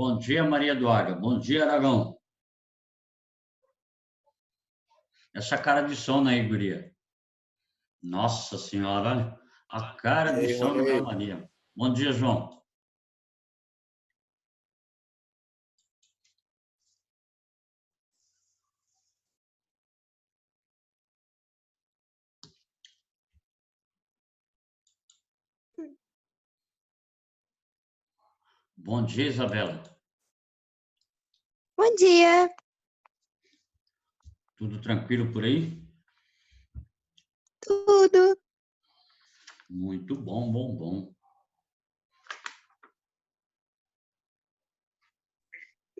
Bom dia, Maria Eduarda. Bom dia, Aragão. Essa cara de sono aí, guria. Nossa Senhora, olha. A cara E de aí, sono da Ronei? Maria. Bom dia, João. Bom dia, Isabela. Bom dia, Tudo tranquilo por aí? tudo. Muito bom, bom, bom.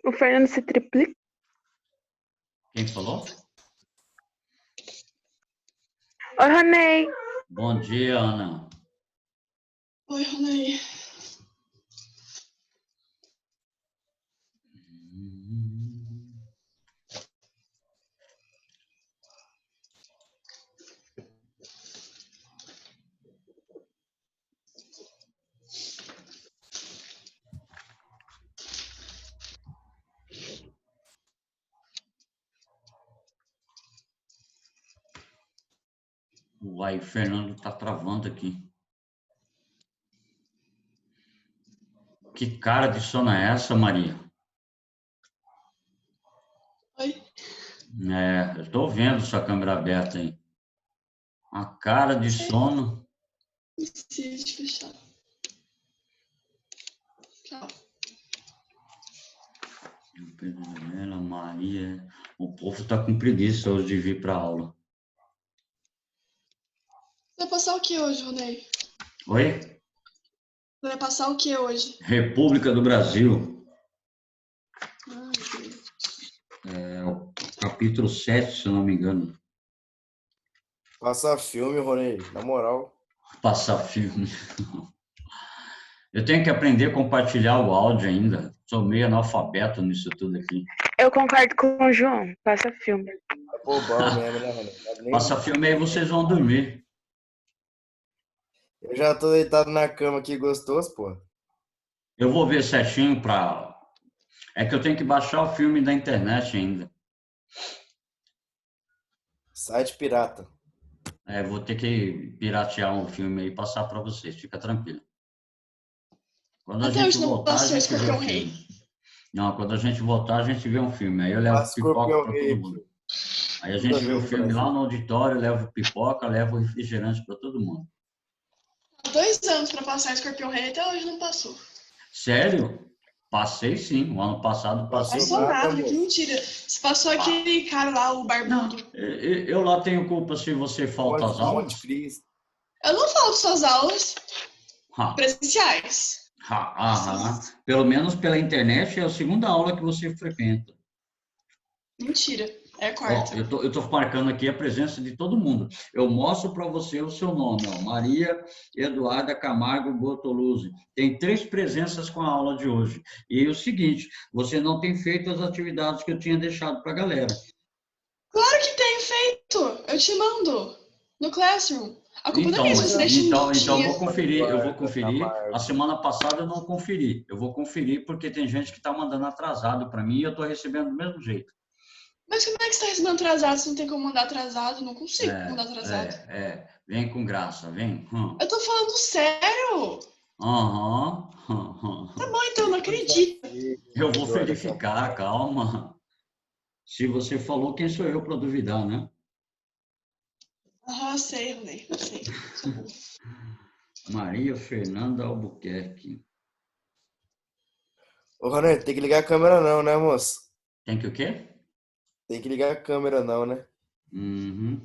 O Fernando se triplica. Quem falou? Oi, Ronei. Bom dia, Ana. Oi, Ronei. Uai, o Fernando tá travando aqui. Que cara de sono é essa, Maria? Oi. Eu tô vendo sua câmera aberta aí. A cara de sono. Esqueci de fechar. Tchau. Ela, Maria. O povo tá com preguiça hoje de vir pra aula. Vai passar o que hoje, Ronei? Oi? Vai passar o que hoje? República do Brasil. Ai, Deus. O capítulo 7, se eu não me engano. Passa filme, Ronei. Na moral. Passar filme. Eu tenho que aprender a compartilhar o áudio ainda. Sou meio analfabeto nisso tudo aqui. Eu concordo com o João. Passa filme. É bobão mesmo, né, Ronei? Sabe nem- Passa filme aí, vocês vão dormir. Eu já tô deitado na cama aqui, gostoso, pô. Eu vou ver certinho pra... É que eu tenho que baixar o filme da internet ainda. Site pirata. Vou ter que piratear um filme aí e passar para vocês. Fica tranquilo. Quando a Até gente hoje não voltar, a passou gente vê o Escorpião filme. Rei. Não, quando a gente voltar, a gente vê um filme. Aí eu levo Passa pipoca Escorpião para Rei todo aqui. mundo. Aí a Toda gente vê o vez no filme lá Brasil. no auditório, levo pipoca, levo refrigerante para todo mundo. Há 2 anos pra passar Escorpião Rei, até hoje não passou. Sério? Passei sim. O ano passado passei. Passou Passou nada, nada, que moço. mentira. Você passou aquele cara lá, o barbudo. Eu lá tenho culpa se você falta às aulas? Cristo. Eu não falo suas aulas Ha, presenciais. aham. Pelo menos pela internet é a segunda aula que você frequenta. Mentira. É a Ó, quarta. eu tô marcando aqui a presença de todo mundo. Eu mostro para você o seu nome, ó, Maria Eduarda Camargo Bortoluzzi. Tem 3 presenças com a aula de hoje. E o seguinte, você não tem feito as atividades que eu tinha deixado para a galera. Claro que tem feito. Eu te mando. No Classroom. A culpa não é minha se você deixa um Então eu dia. vou conferir, eu vou conferir. Camargo. A semana passada eu não conferi. Eu vou conferir porque tem gente que está mandando atrasado para mim e eu estou recebendo do mesmo jeito. Mas como é que você tá recebendo atrasado se não tem como mandar atrasado? Não consigo mandar atrasado. Vem com graça, vem. Eu tô falando sério. Aham. Tá bom, então, não acredito. Eu vou verificar, calma. Se você falou, quem sou eu para duvidar, né? Ah, sei, Ronei. Eu sei. Sou burro. Maria Fernanda Albuquerque. Ô, Ronei, tem que ligar a câmera não, né, moço? Tem que o quê? Tem que ligar a câmera não, né? Uhum.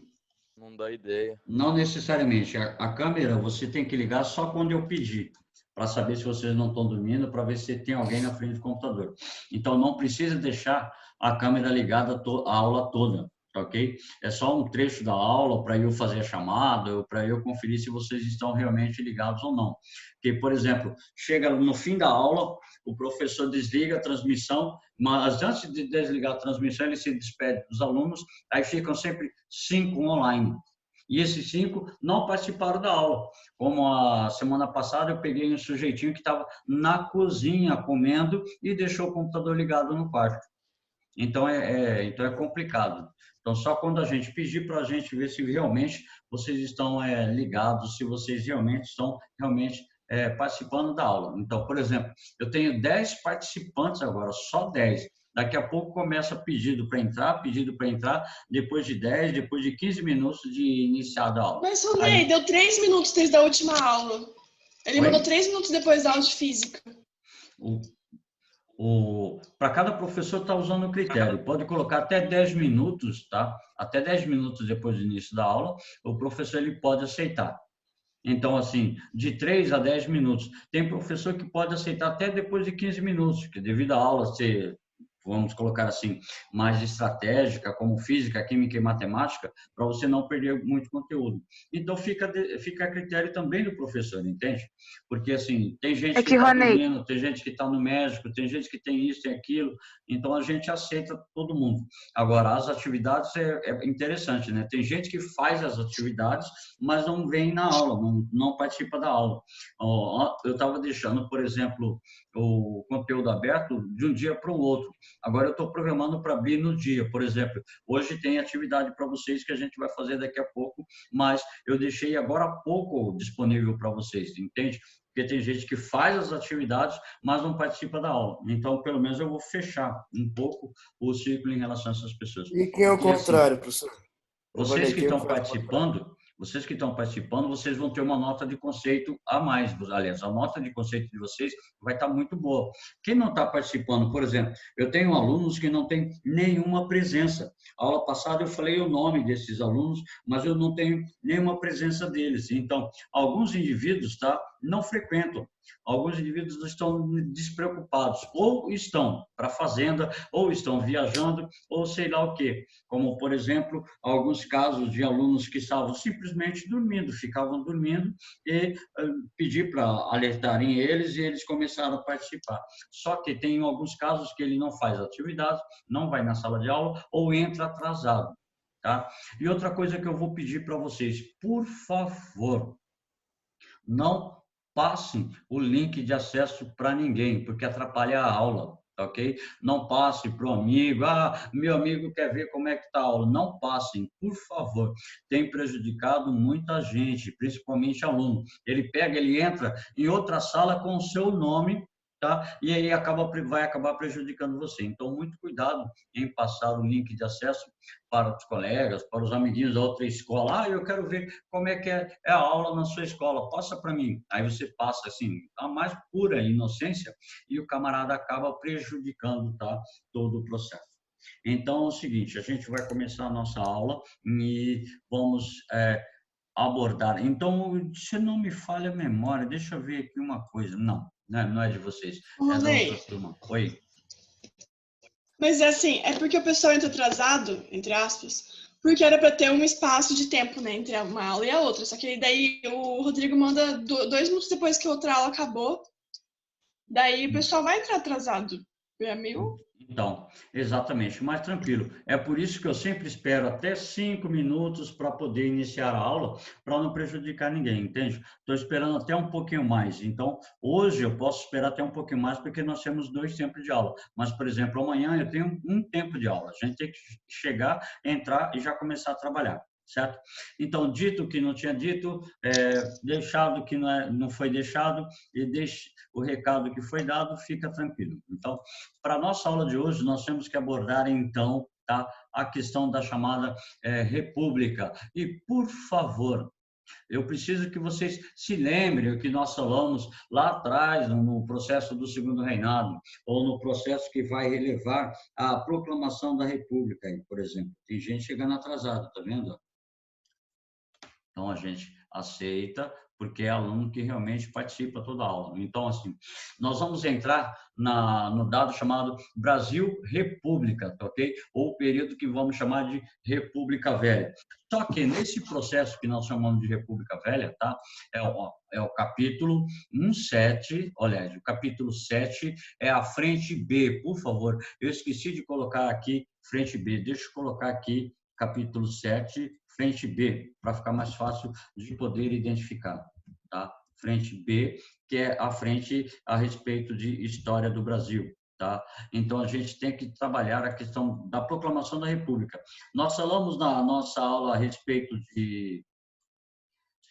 Não dá ideia. Não necessariamente. A câmera você tem que ligar só quando eu pedir, para saber se vocês não estão dormindo, para ver se tem alguém na frente do computador. Então, não precisa deixar a câmera ligada a aula toda, tá ok? É só um trecho da aula para eu fazer a chamada, ou para eu conferir se vocês estão realmente ligados ou não. Porque, por exemplo, chega no fim da aula, o professor desliga a transmissão, mas antes de desligar a transmissão, ele se despede dos alunos, aí ficam sempre 5 online. E esses 5 não participaram da aula. Como a semana passada eu peguei um sujeitinho que estava na cozinha comendo e deixou o computador ligado no quarto. Então então é complicado. Então, só quando a gente pedir para a gente ver se realmente vocês estão ligados, se vocês realmente estão participando da aula. Então, por exemplo, eu tenho 10 participantes agora, só 10. Daqui a pouco começa pedido para entrar, depois de 10, depois de 15 minutos de iniciada a aula. Mas, Ronei, deu 3 minutos desde a última aula. Ele mandou 3 minutos depois da aula de física. Para cada professor está usando o critério. Pode colocar até 10 minutos, tá? Até 10 minutos depois do início da aula, o professor ele pode aceitar. Então, assim, de 3 a 10 minutos. Tem professor que pode aceitar até depois de 15 minutos, porque devido à aula ser, vamos colocar assim, mais estratégica, como física, química e matemática, para você não perder muito conteúdo. Então, fica a critério também do professor, entende? Porque, assim, tem gente que está dormindo, tem gente que está no médico, tem gente que tem isso, tem aquilo, então a gente aceita todo mundo. Agora, as atividades é interessante, né? Tem gente que faz as atividades, mas não vem na aula, não participa da aula. Eu estava deixando, por exemplo, o conteúdo aberto de um dia para o outro. Agora eu estou programando para abrir no dia, por exemplo. Hoje tem atividade para vocês que a gente vai fazer daqui a pouco, mas eu deixei agora há pouco disponível para vocês, entende? Porque tem gente que faz as atividades, mas não participa da aula. Então, pelo menos eu vou fechar um pouco o círculo em relação a essas pessoas. E quem é o contrário, professor? Vocês que estão participando, vocês vão ter uma nota de conceito a mais. Aliás, a nota de conceito de vocês vai estar muito boa. Quem não está participando, por exemplo, eu tenho alunos que não têm nenhuma presença. A aula passada eu falei o nome desses alunos, mas eu não tenho nenhuma presença deles. Então, alguns indivíduos, tá, não frequentam. Alguns indivíduos estão despreocupados, ou estão para a fazenda, ou estão viajando, ou sei lá o quê. Como, por exemplo, alguns casos de alunos que estavam simplesmente dormindo, ficavam dormindo e pedi para alertarem eles e eles começaram a participar. Só que tem alguns casos que ele não faz atividade, não vai na sala de aula ou entra atrasado, tá? E outra coisa que eu vou pedir para vocês, por favor, não passem o link de acesso para ninguém, porque atrapalha a aula, ok? Não passe para o amigo, meu amigo quer ver como é que está a aula. Não passem, por favor. Tem prejudicado muita gente, principalmente aluno. Ele entra em outra sala com o seu nome, tá? E aí vai acabar prejudicando você. Então, muito cuidado em passar o link de acesso para os colegas, para os amiguinhos da outra escola. Eu quero ver como é que é a aula na sua escola, passa para mim. Aí você passa, assim, a mais pura inocência e o camarada acaba prejudicando, tá, todo o processo. Então, é o seguinte, a gente vai começar a nossa aula e vamos abordar. Então, se não me falha a memória, deixa eu ver aqui uma coisa. Não é de vocês, é da outra turma. Oi. Mas assim, é porque o pessoal entra atrasado, entre aspas, porque era para ter um espaço de tempo, né, entre uma aula e a outra. Só que daí o Rodrigo manda 2 minutos depois que a outra aula acabou. Daí o pessoal vai entrar atrasado. É meio... Então, exatamente, mais tranquilo. É por isso que eu sempre espero até 5 minutos para poder iniciar a aula, para não prejudicar ninguém, entende? Estou esperando até um pouquinho mais. Então, hoje eu posso esperar até um pouquinho mais, porque nós temos 2 tempos de aula. Mas, por exemplo, amanhã eu tenho um tempo de aula. A gente tem que chegar, entrar e já começar a trabalhar. Certo? Então, dito o que não tinha dito, deixado o que não foi deixado e deixe o recado que foi dado, fica tranquilo. Então, para a nossa aula de hoje, nós temos que abordar, então, tá, a questão da chamada república. E, por favor, eu preciso que vocês se lembrem o que nós falamos lá atrás, no processo do Segundo Reinado, ou no processo que vai relevar a proclamação da República, por exemplo. Tem gente chegando atrasada, tá vendo? Então, a gente aceita, porque é aluno que realmente participa toda a aula. Então, assim, nós vamos entrar no dado chamado Brasil República, ok? Ou o período que vamos chamar de República Velha. Só que nesse processo que nós chamamos de República Velha, tá? É o capítulo 1.7, olha, o capítulo 7 é a frente B, por favor. Eu esqueci de colocar aqui frente B, deixa eu colocar aqui capítulo 7, frente B, para ficar mais fácil de poder identificar, tá? Frente B, que é a frente a respeito de história do Brasil, tá? Então, a gente tem que trabalhar a questão da proclamação da República. Nós falamos na nossa aula a respeito de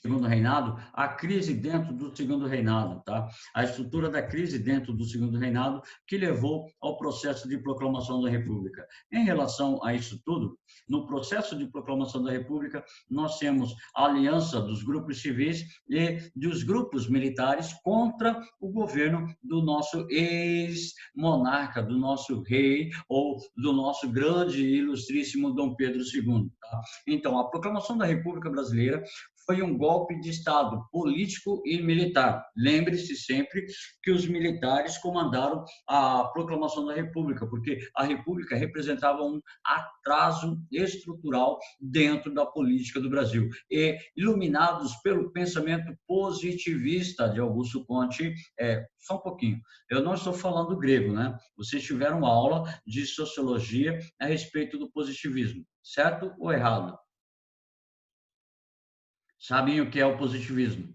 Segundo Reinado, a crise dentro do Segundo Reinado, tá? A estrutura da crise dentro do Segundo Reinado que levou ao processo de proclamação da República. Em relação a isso tudo, no processo de proclamação da República, nós temos a aliança dos grupos civis e dos grupos militares contra o governo do nosso ex-monarca, do nosso rei ou do nosso grande e ilustríssimo Dom Pedro II, tá? Então, a proclamação da República Brasileira foi um golpe de Estado político e militar. Lembre-se sempre que os militares comandaram a proclamação da República, porque a República representava um atraso estrutural dentro da política do Brasil. E, iluminados pelo pensamento positivista de Augusto Conte, só um pouquinho, eu não estou falando grego, né? Vocês tiveram aula de sociologia a respeito do positivismo, certo ou errado? Sabem o que é o positivismo?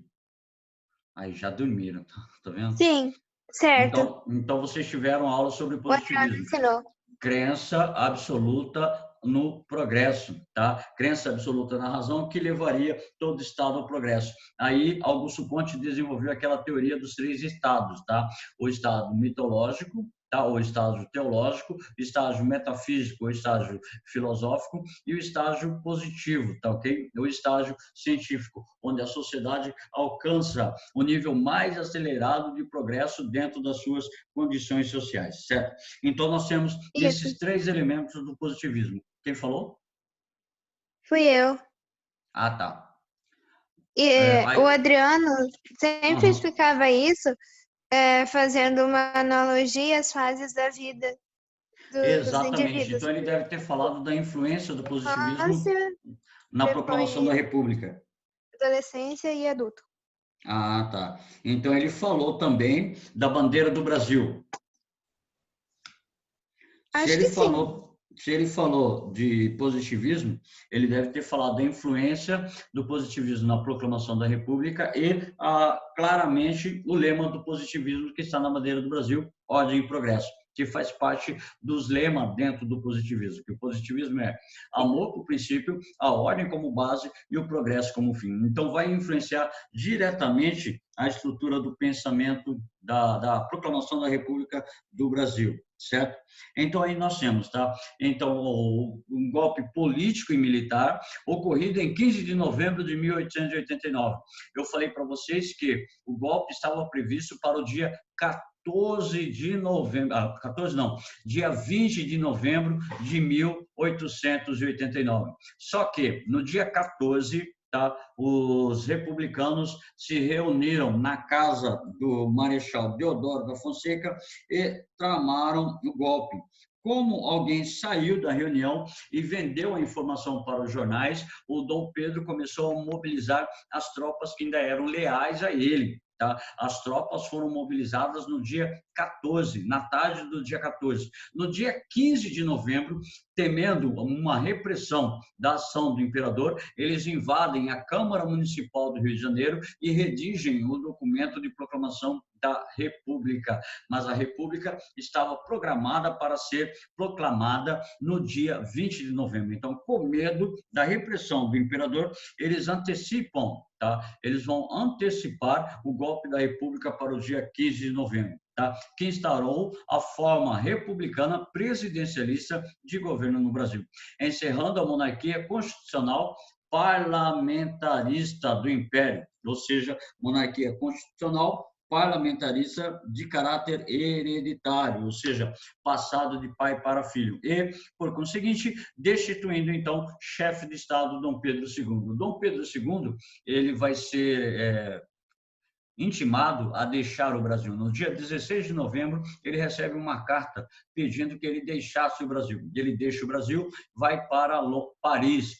Aí já dormiram, tá vendo? Sim, certo. Então vocês tiveram aula sobre O Adriano positivismo. ensinou. Crença absoluta no progresso, tá? Crença absoluta na razão que levaria todo Estado ao progresso. Aí Augusto Conte desenvolveu aquela teoria dos 3 estados, tá? O estado mitológico, tá? O estágio teológico, estágio metafísico, o estágio filosófico e o estágio positivo, tá ok? O estágio científico, onde a sociedade alcança o nível mais acelerado de progresso dentro das suas condições sociais, certo? Então, nós temos esses 3 elementos do positivismo. Quem falou? Fui eu. Ah, tá. E Aí... o Adriano sempre Uhum. explicava isso fazendo uma analogia às fases da vida dos Exatamente. indivíduos. Então, ele deve ter falado da influência do positivismo Infância, na depois proclamação da República. adolescência e adulto. Ah, tá. Então, ele falou também da bandeira do Brasil. Acho que sim. Se ele falou de positivismo, ele deve ter falado da influência do positivismo na proclamação da República e, claramente, o lema do positivismo que está na bandeira do Brasil, ordem e progresso, que faz parte dos lemas dentro do positivismo, que o positivismo é amor como princípio, a ordem como base e o progresso como fim. Então, vai influenciar diretamente a estrutura do pensamento da proclamação da República do Brasil, certo? Então, aí nós temos, tá? Então, um golpe político e militar ocorrido em 15 de novembro de 1889. Eu falei para vocês que o golpe estava previsto para o dia 14 de novembro, dia 20 de novembro de 1889. Só que no dia 14, tá, os republicanos se reuniram na casa do Marechal Deodoro da Fonseca e tramaram o golpe. Como alguém saiu da reunião e vendeu a informação para os jornais, o Dom Pedro começou a mobilizar as tropas que ainda eram leais a ele. Tá? As tropas foram mobilizadas no dia 14, na tarde do dia 14. No dia 15 de novembro, temendo uma repressão da ação do imperador, eles invadem a Câmara Municipal do Rio de Janeiro e redigem o documento de proclamação da República. Mas a República estava programada para ser proclamada no dia 20 de novembro. Então, com medo da repressão do imperador, eles antecipam, tá? Eles vão antecipar o golpe da República para o dia 15 de novembro. Tá? Que instaurou a forma republicana presidencialista de governo no Brasil, encerrando a monarquia constitucional parlamentarista do Império, ou seja, monarquia constitucional parlamentarista de caráter hereditário, ou seja, passado de pai para filho, e, por conseguinte, destituindo, então, chefe de Estado Dom Pedro II. Dom Pedro II, ele vai ser intimado a deixar o Brasil. No dia 16 de novembro, ele recebe uma carta pedindo que ele deixasse o Brasil. Ele deixa o Brasil, vai para Paris,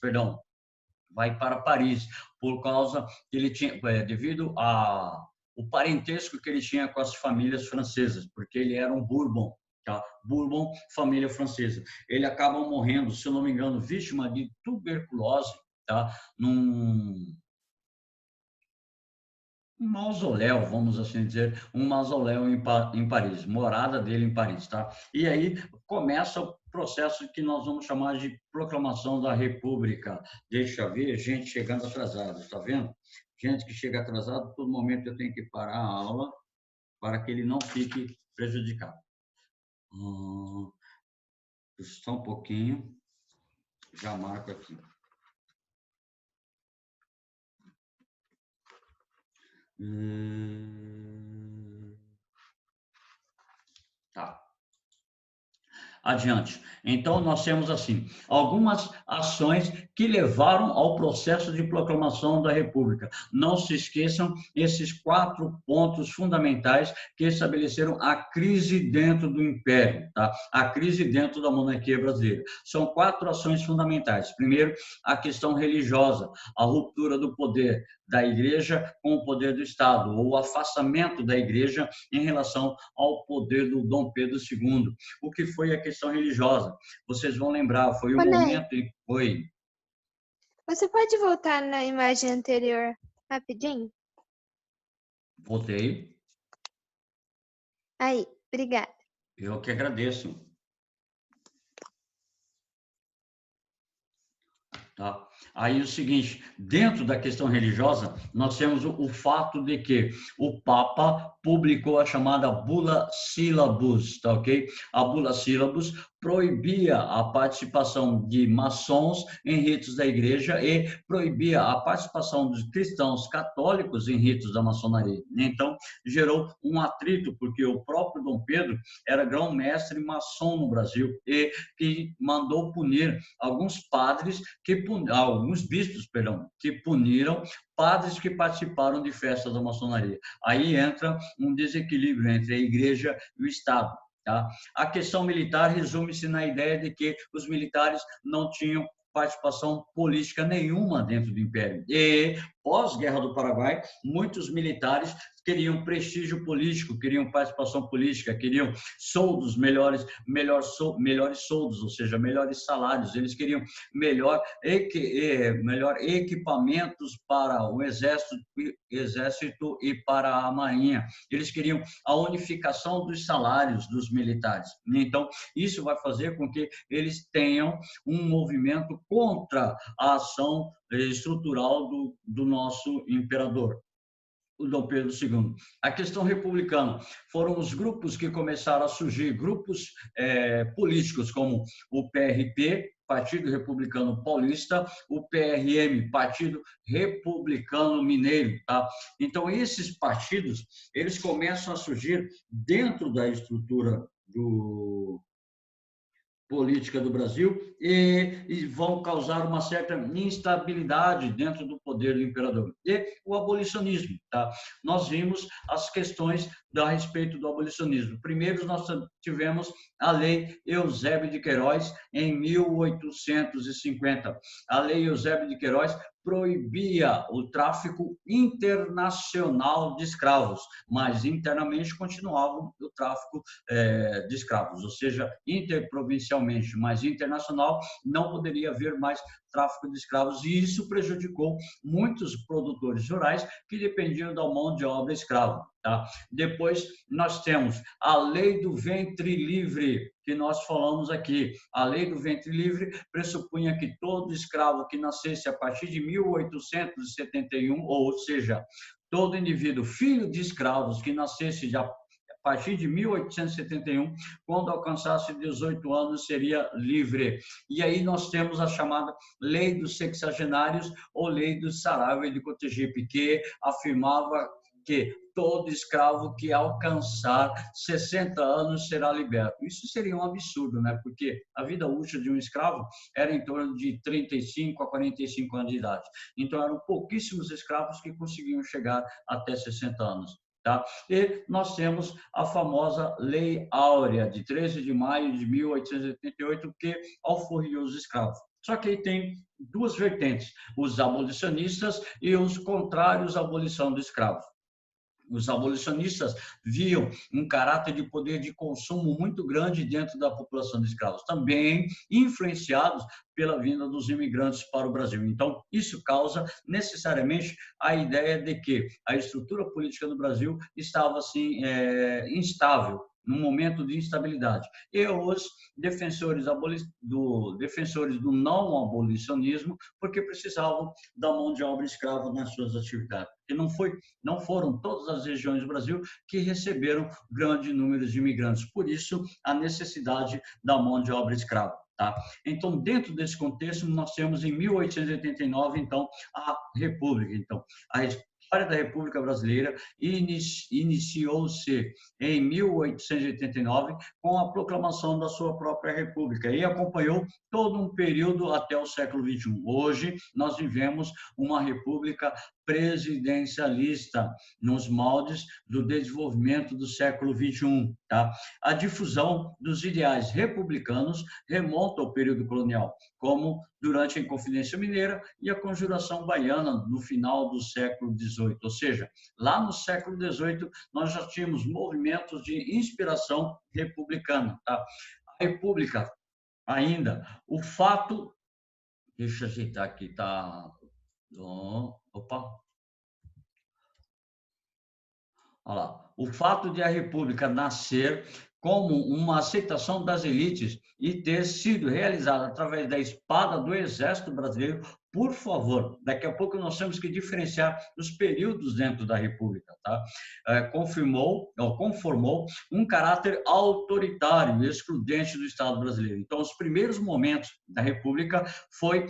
por causa que ele tinha, devido ao parentesco que ele tinha com as famílias francesas, porque ele era um Bourbon, tá? Bourbon, família francesa. Ele acaba morrendo, se eu não me engano, vítima de tuberculose, tá? Num mausoléu, vamos assim dizer, um mausoléu em Paris, morada dele em Paris, tá? E aí começa o processo que nós vamos chamar de proclamação da República. Deixa eu ver, gente chegando atrasada, tá vendo? Gente que chega atrasado, todo momento eu tenho que parar a aula para que ele não fique prejudicado. Só um pouquinho, já marco aqui. Tá. Adiante. Então, nós temos, assim, algumas ações que levaram ao processo de proclamação da República. Não se esqueçam esses 4 pontos fundamentais que estabeleceram a crise dentro do Império, tá? A crise dentro da monarquia brasileira. São 4 ações fundamentais. Primeiro, a questão religiosa, a ruptura do poder da Igreja com o poder do Estado, ou o afastamento da Igreja em relação ao poder do Dom Pedro II. O que foi a questão religiosa? Vocês vão lembrar, foi o momento em que foi. Você pode voltar na imagem anterior, rapidinho? Voltei. Aí, obrigada. Eu que agradeço. Tá? Aí o seguinte, dentro da questão religiosa, nós temos o fato de que o Papa publicou a chamada Bula Syllabus, tá ok? A Bula Syllabus proibia a participação de maçons em ritos da igreja e proibia a participação dos cristãos católicos em ritos da maçonaria. Então, gerou um atrito, porque o próprio Dom Pedro era grão-mestre maçom no Brasil e que mandou punir alguns padres, alguns bispos, perdão, que puniram padres que participaram de festas da maçonaria. Aí entra um desequilíbrio entre a igreja e o Estado. Tá? A questão militar resume-se na ideia de que os militares não tinham participação política nenhuma dentro do Império. E, pós-Guerra do Paraguai, muitos militares queriam prestígio político, queriam participação política, queriam soldos melhores soldos, ou seja, melhores salários. Eles queriam melhor equipamentos para o exército e para a marinha. Eles queriam a unificação dos salários dos militares. Então, isso vai fazer com que eles tenham um movimento contra a ação estrutural do nosso imperador, o Dom Pedro II. A questão republicana foram os grupos que começaram a surgir, grupos políticos como o PRP, Partido Republicano Paulista, o PRM, Partido Republicano Mineiro, tá? Então, esses partidos, eles começam a surgir dentro da estrutura política do Brasil e vão causar uma certa instabilidade dentro do poder do imperador. E o abolicionismo, tá? Nós vimos as questões a respeito do abolicionismo. Primeiro, nós tivemos a Lei Eusébio de Queiroz, em 1850. A Lei Eusébio de Queiroz proibia o tráfico internacional de escravos, mas internamente continuava o tráfico de escravos, ou seja, interprovincialmente, mas internacional não poderia haver mais tráfico de escravos, e isso prejudicou muitos produtores rurais que dependiam da mão de obra escrava. Tá? Depois nós temos a Lei do Ventre Livre, que nós falamos aqui. A Lei do Ventre Livre pressupunha que todo escravo que nascesse a partir de 1871, ou seja, todo indivíduo filho de escravos que nascesse a partir de 1871, quando alcançasse 18 anos, seria livre. E aí nós temos a chamada Lei dos Sexagenários ou Lei do Saraiva de Cotegipe, que afirmava que todo escravo que alcançar 60 anos será liberto. Isso seria um absurdo, né? Porque a vida útil de um escravo era em torno de 35 a 45 anos de idade. Então, eram pouquíssimos escravos que conseguiam chegar até 60 anos. Tá? E nós temos a famosa Lei Áurea, de 13 de maio de 1888, que alforriou os escravos. Só que aí tem duas vertentes, os abolicionistas e os contrários à abolição do escravo. Os abolicionistas viam um caráter de poder de consumo muito grande dentro da população de escravos, também influenciados pela vinda dos imigrantes para o Brasil. Então, isso causa necessariamente a ideia de que a estrutura política do Brasil estava assim instável, num momento de instabilidade. E os defensores do não abolicionismo, porque precisavam da mão de obra escrava nas suas atividades. E não foram todas as regiões do Brasil que receberam grande número de imigrantes. Por isso, a necessidade da mão de obra escrava. Tá? Então, dentro desse contexto, nós temos em 1889, então, a República. Então, a história da República Brasileira iniciou-se em 1889 com a proclamação da sua própria República e acompanhou todo um período até o século XXI. Hoje, nós vivemos uma república presidencialista nos moldes do desenvolvimento do século XXI. Tá? A difusão dos ideais republicanos remonta ao período colonial, como durante a Inconfidência Mineira e a Conjuração Baiana no final do século XVIII. Ou seja, lá no século XVIII, nós já tínhamos movimentos de inspiração republicana. Tá? A República, ainda, o fato... Deixa eu ajeitar aqui, tá... Opa! Olha lá. O fato de a República nascer como uma aceitação das elites e ter sido realizada através da espada do Exército Brasileiro, por favor, daqui a pouco nós temos que diferenciar os períodos dentro da República, tá? Conformou um caráter autoritário e excludente do Estado brasileiro. Então, os primeiros momentos da República foi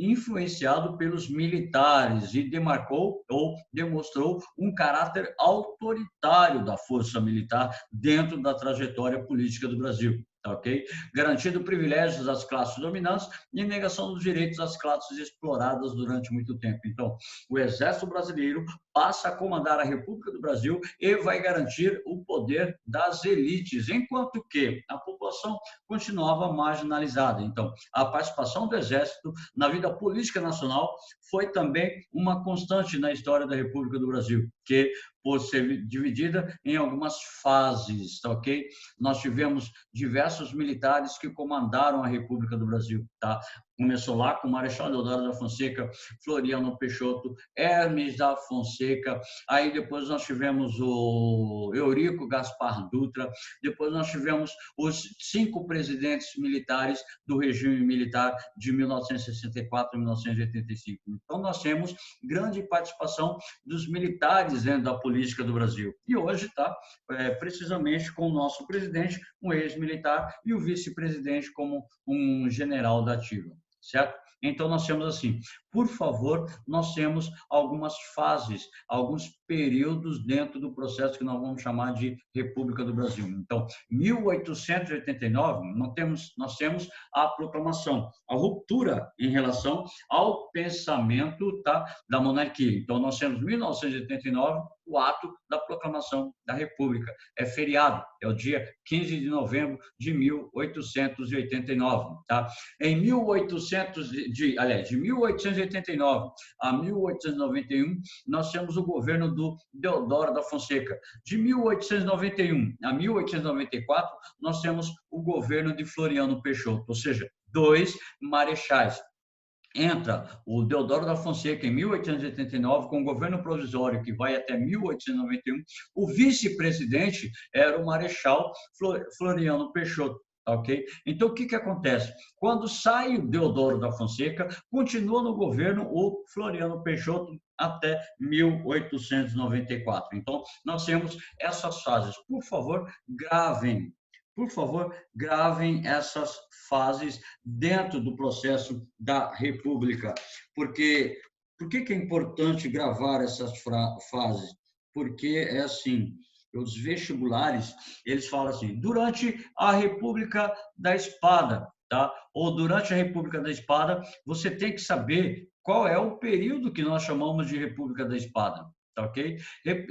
influenciado pelos militares e demarcou ou demonstrou um caráter autoritário da força militar dentro da trajetória política do Brasil. Okay? Garantindo privilégios às classes dominantes e negação dos direitos às classes exploradas durante muito tempo. Então, o Exército Brasileiro passa a comandar a República do Brasil e vai garantir o poder das elites, enquanto que a população continuava marginalizada. Então, a participação do Exército na vida política nacional foi também uma constante na história da República do Brasil, que por ser dividida em algumas fases, tá ok? Nós tivemos diversos militares que comandaram a República do Brasil, tá? Começou lá com o Marechal Deodoro da Fonseca, Floriano Peixoto, Hermes da Fonseca, aí depois nós tivemos o Eurico Gaspar Dutra, depois nós tivemos os 5 presidentes militares do regime militar de 1964 a 1985. Então, nós temos grande participação dos militares dentro da política do Brasil. E hoje está precisamente com o nosso presidente, um ex-militar, e o vice-presidente como um general da ativa. Certo? Então, nós temos assim, por favor, nós temos algumas fases, alguns períodos dentro do processo que nós vamos chamar de República do Brasil. Então, 1889, nós temos a proclamação, a ruptura em relação ao pensamento, tá, da monarquia. Então, nós temos 1989, o ato da proclamação da República. É feriado, é o dia 15 de novembro de 1889. Tá? De 1889 a 1891, nós temos o governo do Deodoro da Fonseca. De 1891 a 1894, nós temos o governo de Floriano Peixoto, ou seja, 2 marechais. Entra o Deodoro da Fonseca em 1889, com o governo provisório que vai até 1891. O vice-presidente era o Marechal Floriano Peixoto. Okay? Então, o que acontece? Quando sai o Deodoro da Fonseca, continua no governo o Floriano Peixoto até 1894. Então, nós temos essas fases. Por favor, gravem. Por favor, gravem essas fases dentro do processo da República. Por que é importante gravar essas fases? Porque é assim, os vestibulares, eles falam assim, durante a República da Espada, tá? Ou durante a República da Espada, você tem que saber qual é o período que nós chamamos de República da Espada. tá ok?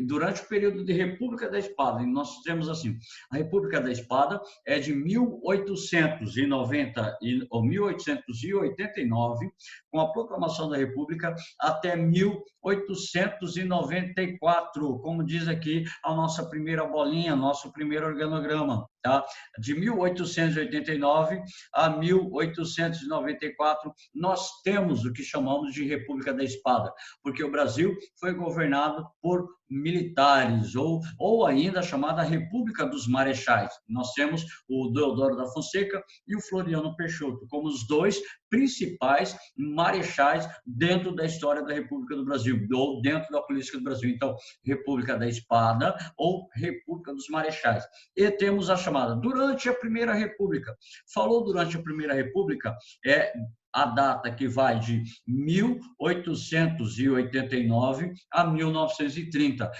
Durante o período de República da Espada, nós temos assim, a República da Espada é de 1889, com a proclamação da República, até 1894, como diz aqui a nossa primeira bolinha, nosso primeiro organograma, tá? De 1889 a 1894, nós temos o que chamamos de República da Espada, porque o Brasil foi governado por militares, ou ainda chamada República dos Marechais. Nós temos o Deodoro da Fonseca e o Floriano Peixoto como os dois principais marechais dentro da história da República do Brasil, ou dentro da política do Brasil. Então, República da Espada ou República dos Marechais. E temos a chamada, durante a Primeira República. Falou durante a Primeira República, é a data que vai de 1889 a 1930,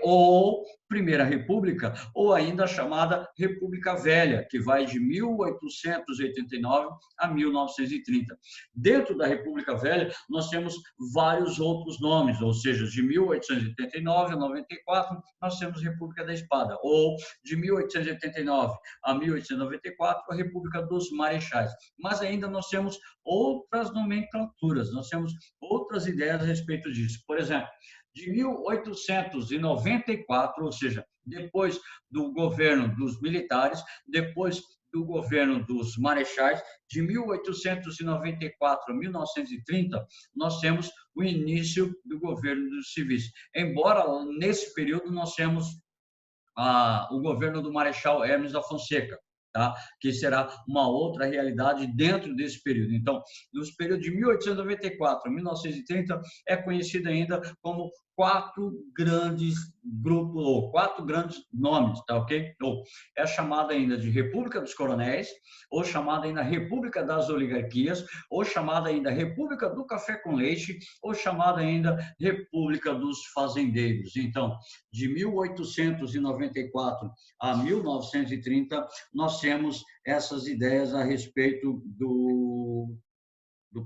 ou Primeira República, ou ainda a chamada República Velha, que vai de 1889 a 1930. Dentro da República Velha, nós temos vários outros nomes, ou seja, de 1889 a 94, nós temos República da Espada, ou de 1889 a 1894, a República dos Marechais. Mas ainda nós temos outras nomenclaturas, nós temos outras ideias a respeito disso. Por exemplo, de 1894, ou seja, depois do governo dos militares, depois do governo dos marechais, de 1894 a 1930, nós temos o início do governo dos civis. Embora nesse período nós temos o governo do Marechal Hermes da Fonseca, tá? Que será uma outra realidade dentro desse período. Então, nos períodos de 1894 a 1930, é conhecido ainda como 4 grandes grupos, ou 4 grandes nomes, tá ok? Ou é chamada ainda de República dos Coronéis, ou chamada ainda República das Oligarquias, ou chamada ainda República do Café com Leite, ou chamada ainda República dos Fazendeiros. Então, de 1894 a 1930, nós temos essas ideias a respeito do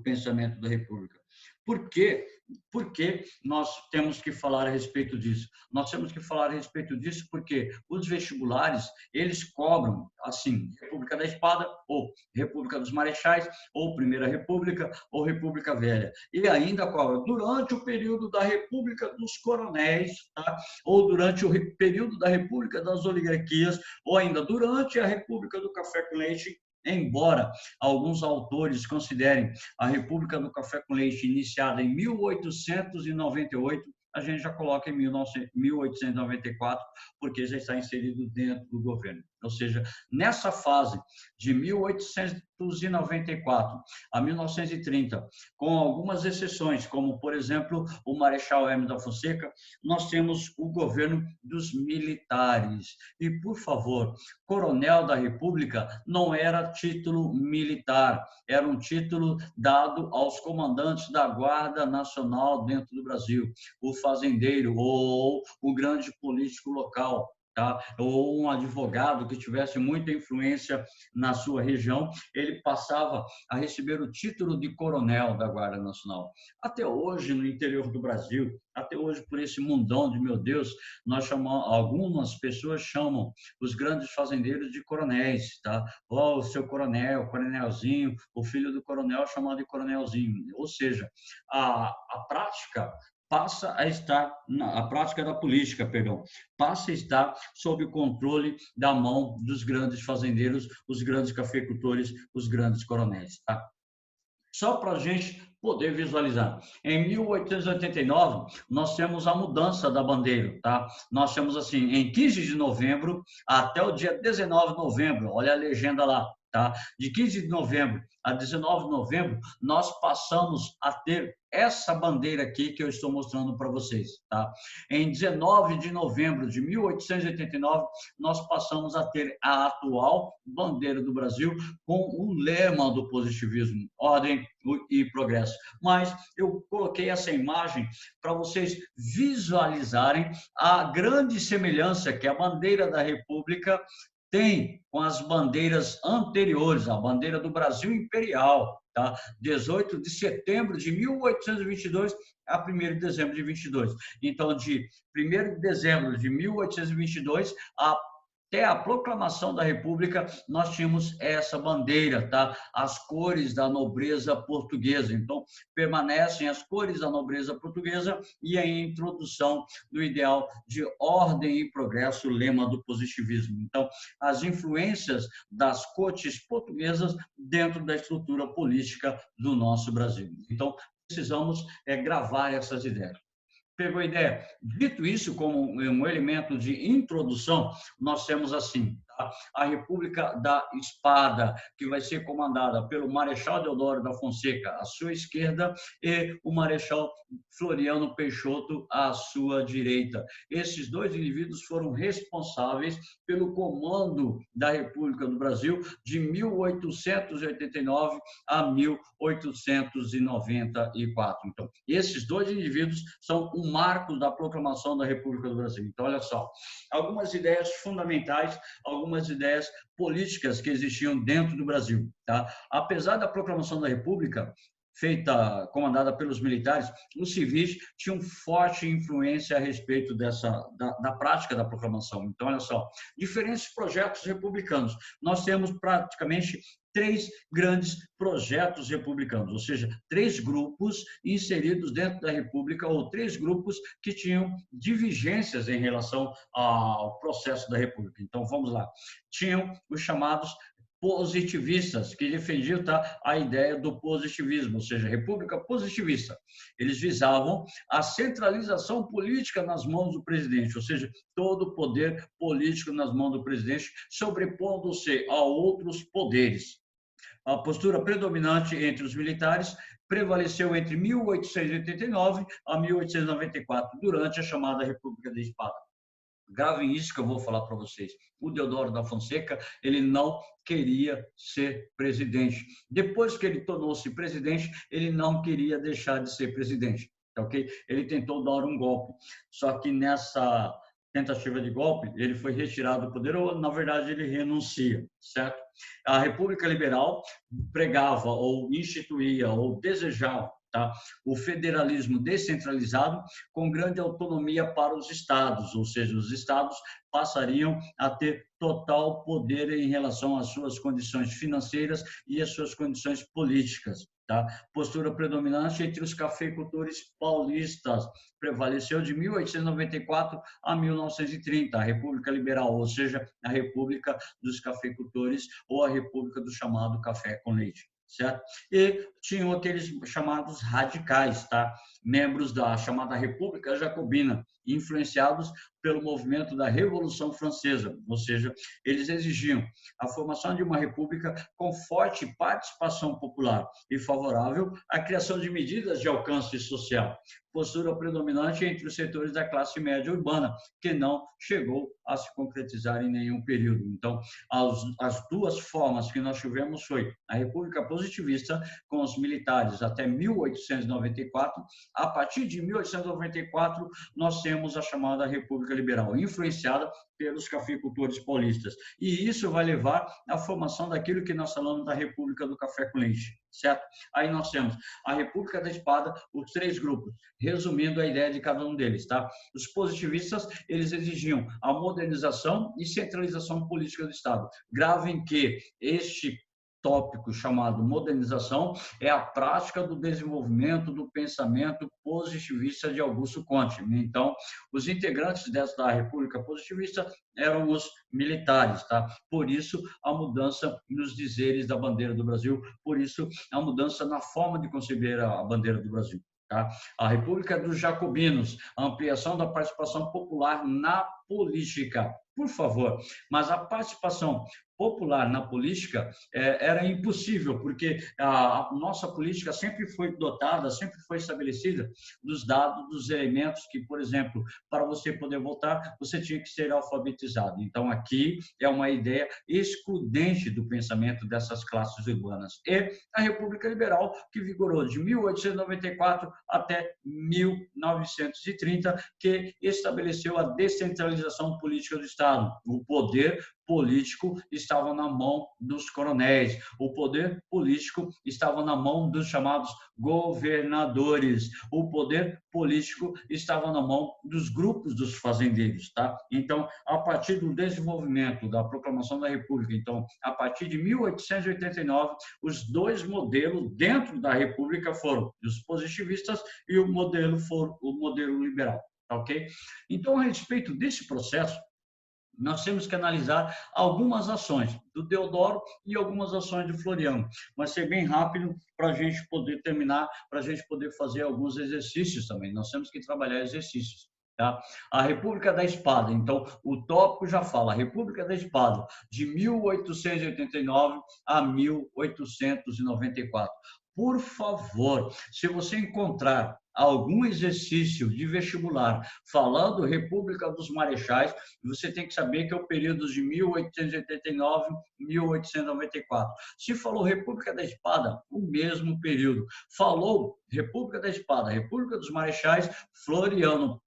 pensamento da República. Por quê? Porque nós temos que falar a respeito disso? Nós temos que falar a respeito disso porque os vestibulares, eles cobram, assim, República da Espada, ou República dos Marechais, ou Primeira República, ou República Velha. E ainda cobram durante o período da República dos Coronéis, tá? Ou durante o período da República das Oligarquias, ou ainda durante a República do Café com Leite. Embora alguns autores considerem a República do Café com Leite iniciada em 1898, a gente já coloca em 1894, porque já está inserido dentro do governo. Ou seja, nessa fase de 1894 a 1930, com algumas exceções, como, por exemplo, o Marechal Hermes da Fonseca, nós temos o governo dos militares. E, por favor, Coronel da República não era título militar, era um título dado aos comandantes da Guarda Nacional dentro do Brasil, o fazendeiro ou o grande político local, tá? Ou um advogado que tivesse muita influência na sua região, ele passava a receber o título de coronel da Guarda Nacional. Até hoje, no interior do Brasil, até hoje, por esse mundão de meu Deus, nós chamamos, algumas pessoas chamam os grandes fazendeiros de coronéis, tá? Ó, o seu coronel, coronelzinho, o filho do coronel chamado de coronelzinho. Ou seja, a prática passa a estar, a prática da política, perdão, passa a estar sob o controle da mão dos grandes fazendeiros, os grandes cafeicultores, os grandes coronéis, tá? Só para a gente poder visualizar. Em 1889, nós temos a mudança da bandeira, tá? Nós temos assim, em 15 de novembro até o dia 19 de novembro, olha a legenda lá, tá? De 15 de novembro a 19 de novembro, nós passamos a ter essa bandeira aqui que eu estou mostrando para vocês, tá? Em 19 de novembro de 1889, nós passamos a ter a atual bandeira do Brasil com o lema do positivismo, ordem e progresso. Mas eu coloquei essa imagem para vocês visualizarem a grande semelhança que a bandeira da República tem com as bandeiras anteriores, a bandeira do Brasil Imperial, tá? 18 de setembro de 1822 a 1º de dezembro de 22. Então, de 1º de dezembro de 1822 até a proclamação da República, nós tínhamos essa bandeira, tá? As cores da nobreza portuguesa. Então, permanecem as cores da nobreza portuguesa e a introdução do ideal de ordem e progresso, lema do positivismo. Então, as influências das cortes portuguesas dentro da estrutura política do nosso Brasil. Então, precisamos gravar essas ideias. Pegou a ideia? Dito isso como um elemento de introdução, nós temos assim, tá? A República da Espada, que vai ser comandada pelo Marechal Deodoro da Fonseca, à sua esquerda, e o Marechal Floriano Peixoto, à sua direita. Esses dois indivíduos foram responsáveis pelo comando da República do Brasil de 1889 a 1894. Então, esses dois indivíduos são o marco da proclamação da República do Brasil. Então, olha só, algumas ideias fundamentais, algumas ideias políticas que existiam dentro do Brasil, tá? Apesar da proclamação da República, comandada pelos militares, os civis tinham forte influência a respeito da prática da proclamação. Então, olha só, diferentes projetos republicanos. Nós temos praticamente 3 grandes projetos republicanos, ou seja, 3 grupos inseridos dentro da República, ou 3 grupos que tinham divergências em relação ao processo da República. Então, vamos lá. Tinham os chamados positivistas, que defendiam a ideia do positivismo, ou seja, república positivista. Eles visavam a centralização política nas mãos do presidente, ou seja, todo o poder político nas mãos do presidente, sobrepondo-se a outros poderes. A postura predominante entre os militares prevaleceu entre 1889 a 1894, durante a chamada República da Espada. Gravem isso que eu vou falar para vocês. O Deodoro da Fonseca, ele não queria ser presidente. Depois que ele tornou-se presidente, ele não queria deixar de ser presidente, ok? Ele tentou dar um golpe, só que nessa tentativa de golpe, ele foi retirado do poder, ou, na verdade, ele renuncia, certo? A República Liberal pregava, ou instituía, ou desejava, tá? O federalismo descentralizado com grande autonomia para os estados, ou seja, os estados passariam a ter total poder em relação às suas condições financeiras e às suas condições políticas. Tá? Postura predominante entre os cafeicultores paulistas prevaleceu de 1894 a 1930, a República Liberal, ou seja, a República dos Cafeicultores ou a República do chamado café com leite. Certo? E tinham aqueles chamados radicais, tá? Membros da chamada República Jacobina, influenciados pelo movimento da Revolução Francesa, ou seja, eles exigiam a formação de uma república com forte participação popular e favorável à criação de medidas de alcance social. Postura predominante entre os setores da classe média urbana, que não chegou a se concretizar em nenhum período. Então, as duas formas que nós tivemos foi a República Positivista, com os militares até 1894. A partir de 1894, nós temos a chamada República Liberal, influenciada pelos cafeicultores paulistas. E isso vai levar à formação daquilo que nós falamos da República do Café com Leite, certo? Aí nós temos a República da Espada, os 3 grupos, resumindo a ideia de cada um deles, tá? Os positivistas, eles exigiam a modernização e centralização política do Estado. Gravem que este tópico chamado modernização é a prática do desenvolvimento do pensamento positivista de Augusto Comte. Então, os integrantes dessa República Positivista eram os militares, tá? Por isso, a mudança nos dizeres da bandeira do Brasil, por isso, a mudança na forma de conceber a bandeira do Brasil. Tá? A República dos Jacobinos, a ampliação da participação popular na política, por favor, mas a participação popular na política era impossível, porque a nossa política sempre foi dotada, sempre foi estabelecida dos dados, dos elementos que, por exemplo, para você poder votar, você tinha que ser alfabetizado. Então, aqui é uma ideia excludente do pensamento dessas classes urbanas. E a República Liberal, que vigorou de 1894 até 1930, que estabeleceu a descentralização organização política do Estado. O poder político estava na mão dos coronéis, o poder político estava na mão dos chamados governadores, o poder político estava na mão dos grupos dos fazendeiros, tá? Então, a partir do desenvolvimento da proclamação da República, então, a partir de 1889, os dois modelos dentro da República foram os positivistas e o modelo liberal, tá ok? Então, a respeito desse processo, nós temos que analisar algumas ações do Deodoro e algumas ações do Floriano. Vai ser bem rápido para a gente poder terminar, para a gente poder fazer alguns exercícios também. Nós temos que trabalhar exercícios. Tá? A República da Espada, então, o tópico já fala, a República da Espada, de 1889 a 1894. Por favor, se você encontrar algum exercício de vestibular falando República dos Marechais, você tem que saber que é o período de 1889 a 1894. Se falou República da Espada, o mesmo período. Falou República da Espada, República dos Marechais, Floriano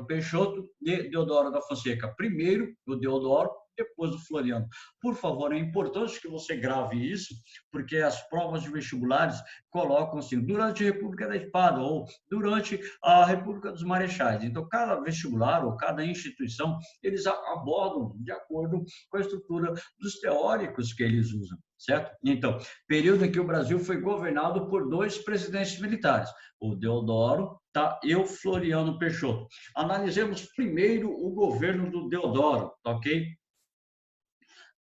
Peixoto e Deodoro da Fonseca. Primeiro o Deodoro, depois do Floriano. Por favor, é importante que você grave isso, porque as provas de vestibulares colocam assim, durante a República da Espada ou durante a República dos Marechais. Então, cada vestibular ou cada instituição, eles abordam de acordo com a estrutura dos teóricos que eles usam, certo? Então, período em que o Brasil foi governado por dois presidentes militares, o Deodoro e o Floriano Peixoto. Analisemos primeiro o governo do Deodoro, ok?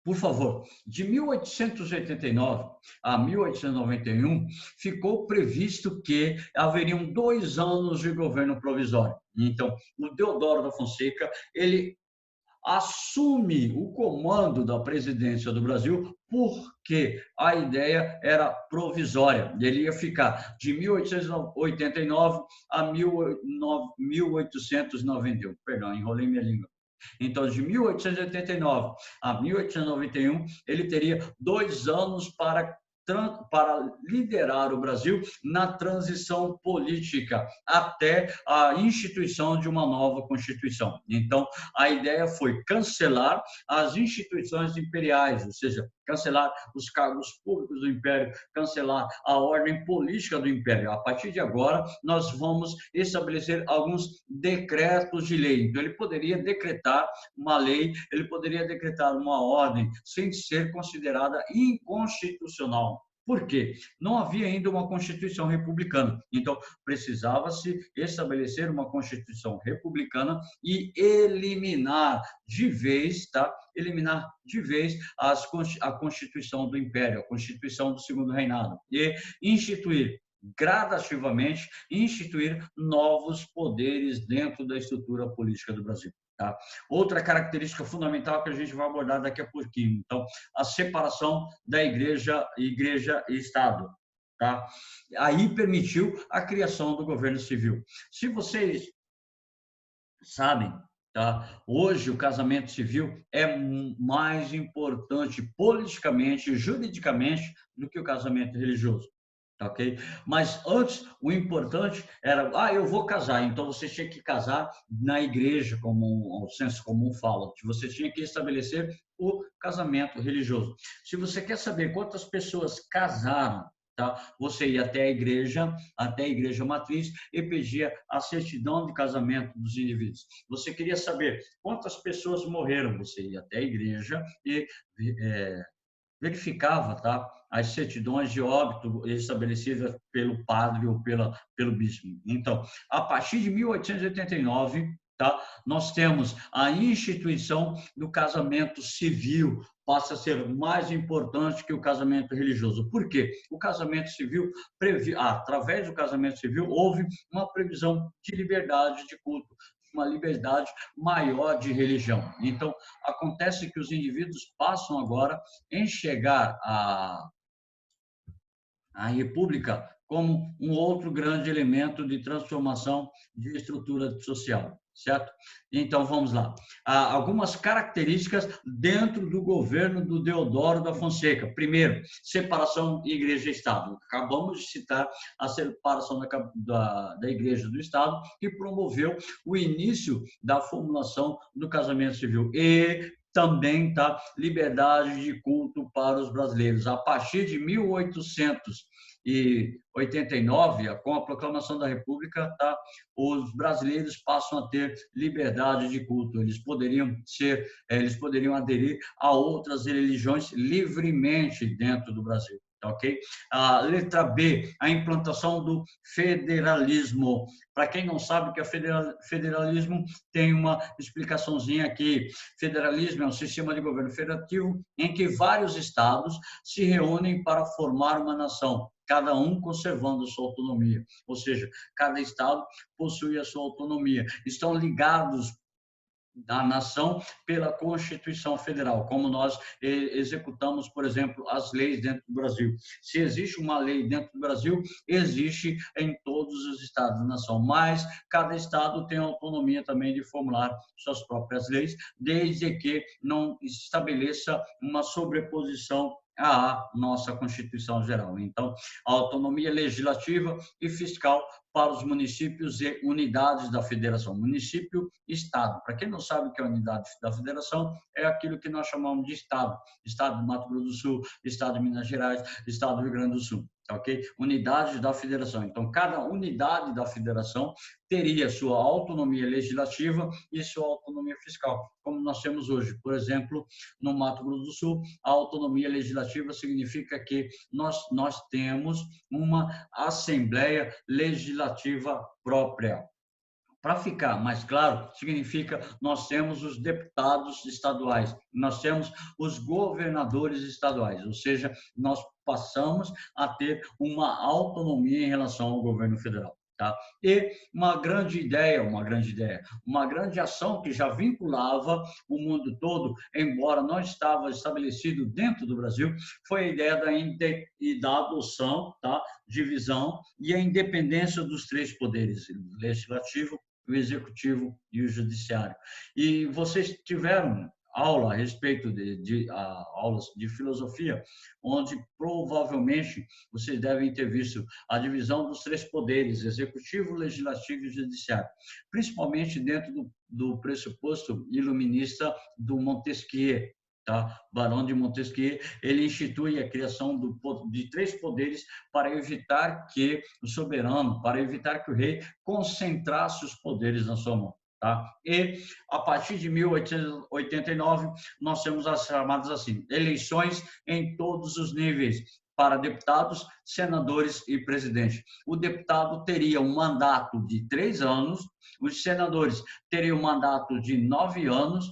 Por favor, de 1889 a 1891, ficou previsto que haveriam 2 anos de governo provisório. Então, o Deodoro da Fonseca, ele assume o comando da presidência do Brasil porque a ideia era provisória. Ele ia ficar de 1889 a 1891. Perdão, enrolei minha língua. Então, de 1889 a 1891, ele teria 2 anos para liderar o Brasil na transição política até a instituição de uma nova Constituição. Então, a ideia foi cancelar as instituições imperiais, ou seja, cancelar os cargos públicos do Império, cancelar a ordem política do Império. A partir de agora, nós vamos estabelecer alguns decretos de lei. Então, ele poderia decretar uma lei, ele poderia decretar uma ordem sem ser considerada inconstitucional. Por quê? Não havia ainda uma Constituição republicana. Então, precisava-se estabelecer uma Constituição republicana e eliminar de vez, eliminar de vez a Constituição do Império, a Constituição do Segundo Reinado, e instituir gradativamente, instituir novos poderes dentro da estrutura política do Brasil. Tá? Outra característica fundamental que a gente vai abordar daqui a pouquinho, então, a separação da igreja e Estado. Tá? Aí permitiu a criação do governo civil. Se vocês sabem, tá? Hoje o casamento civil é mais importante politicamente, juridicamente, do que o casamento religioso. Ok? Mas antes, o importante era, eu vou casar, então você tinha que casar na igreja, como o senso comum fala, que você tinha que estabelecer o casamento religioso. Se você quer saber quantas pessoas casaram, tá? Você ia até a igreja matriz e pedia a certidão de casamento dos indivíduos. Você queria saber quantas pessoas morreram, você ia até a igreja e verificava, tá, as certidões de óbito estabelecidas pelo padre ou pelo bispo. Então, a partir de 1889, tá, nós temos a instituição do casamento civil, passa a ser mais importante que o casamento religioso. Por quê? O casamento civil, através do casamento civil, houve uma previsão de liberdade de culto, uma liberdade maior de religião. Então, acontece que os indivíduos passam agora a enxergar a República como um outro grande elemento de transformação de estrutura social. certo? Então, vamos lá. Algumas características dentro do governo do Deodoro da Fonseca. Primeiro, separação igreja-estado. Acabamos de citar a separação da igreja do Estado, que promoveu o início da formulação do casamento civil. E também liberdade de culto para os brasileiros. A partir de 1889, com a proclamação da República, os brasileiros passam a ter liberdade de culto. Eles poderiam aderir a outras religiões livremente dentro do Brasil. Ok? A letra B, a implantação do federalismo. Para quem não sabe o que é federalismo, tem uma explicaçãozinha aqui. Federalismo é um sistema de governo federativo em que vários estados se reúnem para formar uma nação, cada um conservando sua autonomia. Ou seja, cada estado possui a sua autonomia. Estão ligados da nação pela Constituição Federal, como nós executamos, por exemplo, as leis dentro do Brasil. Se existe uma lei dentro do Brasil, existe em todos os estados da nação, mas cada estado tem autonomia também de formular suas próprias leis, desde que não estabeleça uma sobreposição à nossa Constituição Geral. Então, a autonomia legislativa e fiscal para os municípios e unidades da federação. Município, estado. Para quem não sabe o que é a unidade da federação, é aquilo que nós chamamos de estado. Estado do Mato Grosso do Sul, estado de Minas Gerais, estado do Rio Grande do Sul. Ok? Unidades da federação. Então, cada unidade da federação teria sua autonomia legislativa e sua autonomia fiscal, como nós temos hoje. Por exemplo, no Mato Grosso do Sul, a autonomia legislativa significa que nós temos uma Assembleia Legislativa própria. Para ficar mais claro, significa nós temos os deputados estaduais, nós temos os governadores estaduais, ou seja, nós passamos a ter uma autonomia em relação ao governo federal. Tá? E uma grande ação que já vinculava o mundo todo, embora não estava estabelecido dentro do Brasil, foi a ideia da adoção, divisão e a independência dos três poderes, o legislativo, o executivo e o judiciário. E vocês tiveram aula a respeito aulas de filosofia, onde provavelmente vocês devem ter visto a divisão dos três poderes, executivo, legislativo e judiciário, principalmente dentro do pressuposto iluminista do Montesquieu. Barão de Montesquieu, ele institui a criação de três poderes para evitar que o soberano, para evitar que o rei concentrasse os poderes na sua mão. E, a partir de 1889, nós temos as chamadas assim, eleições em todos os níveis, para deputados, senadores e presidente. O deputado teria um mandato de 3 anos, os senadores teriam um mandato de 9 anos,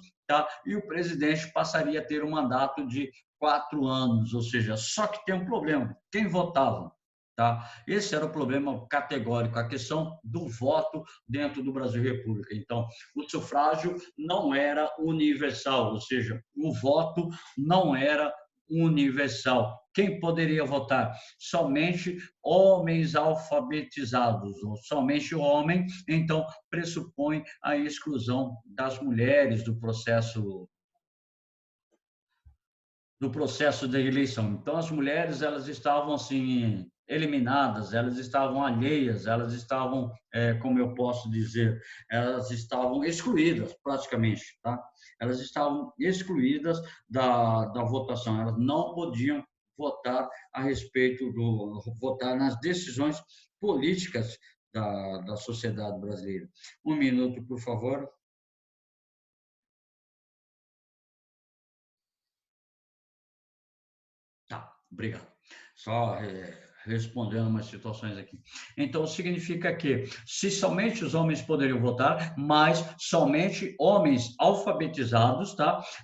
e o presidente passaria a ter um mandato de 4 anos, ou seja, só que tem um problema, quem votava? Esse era o problema categórico, a questão do voto dentro do Brasil República. Então, o sufrágio não era universal, ou seja, o voto não era universal. Quem poderia votar? Somente homens alfabetizados, ou somente homem, então pressupõe a exclusão das mulheres do processo da eleição. Então, as mulheres, elas estavam assim eliminadas, elas estavam alheias, elas estavam, como eu posso dizer, elas estavam excluídas praticamente, Elas estavam excluídas da votação, elas não podiam votar votar nas decisões políticas da sociedade brasileira. 1 minuto, por favor. Obrigado. Só respondendo umas situações aqui. Então, significa que se somente os homens poderiam votar, mas somente homens alfabetizados,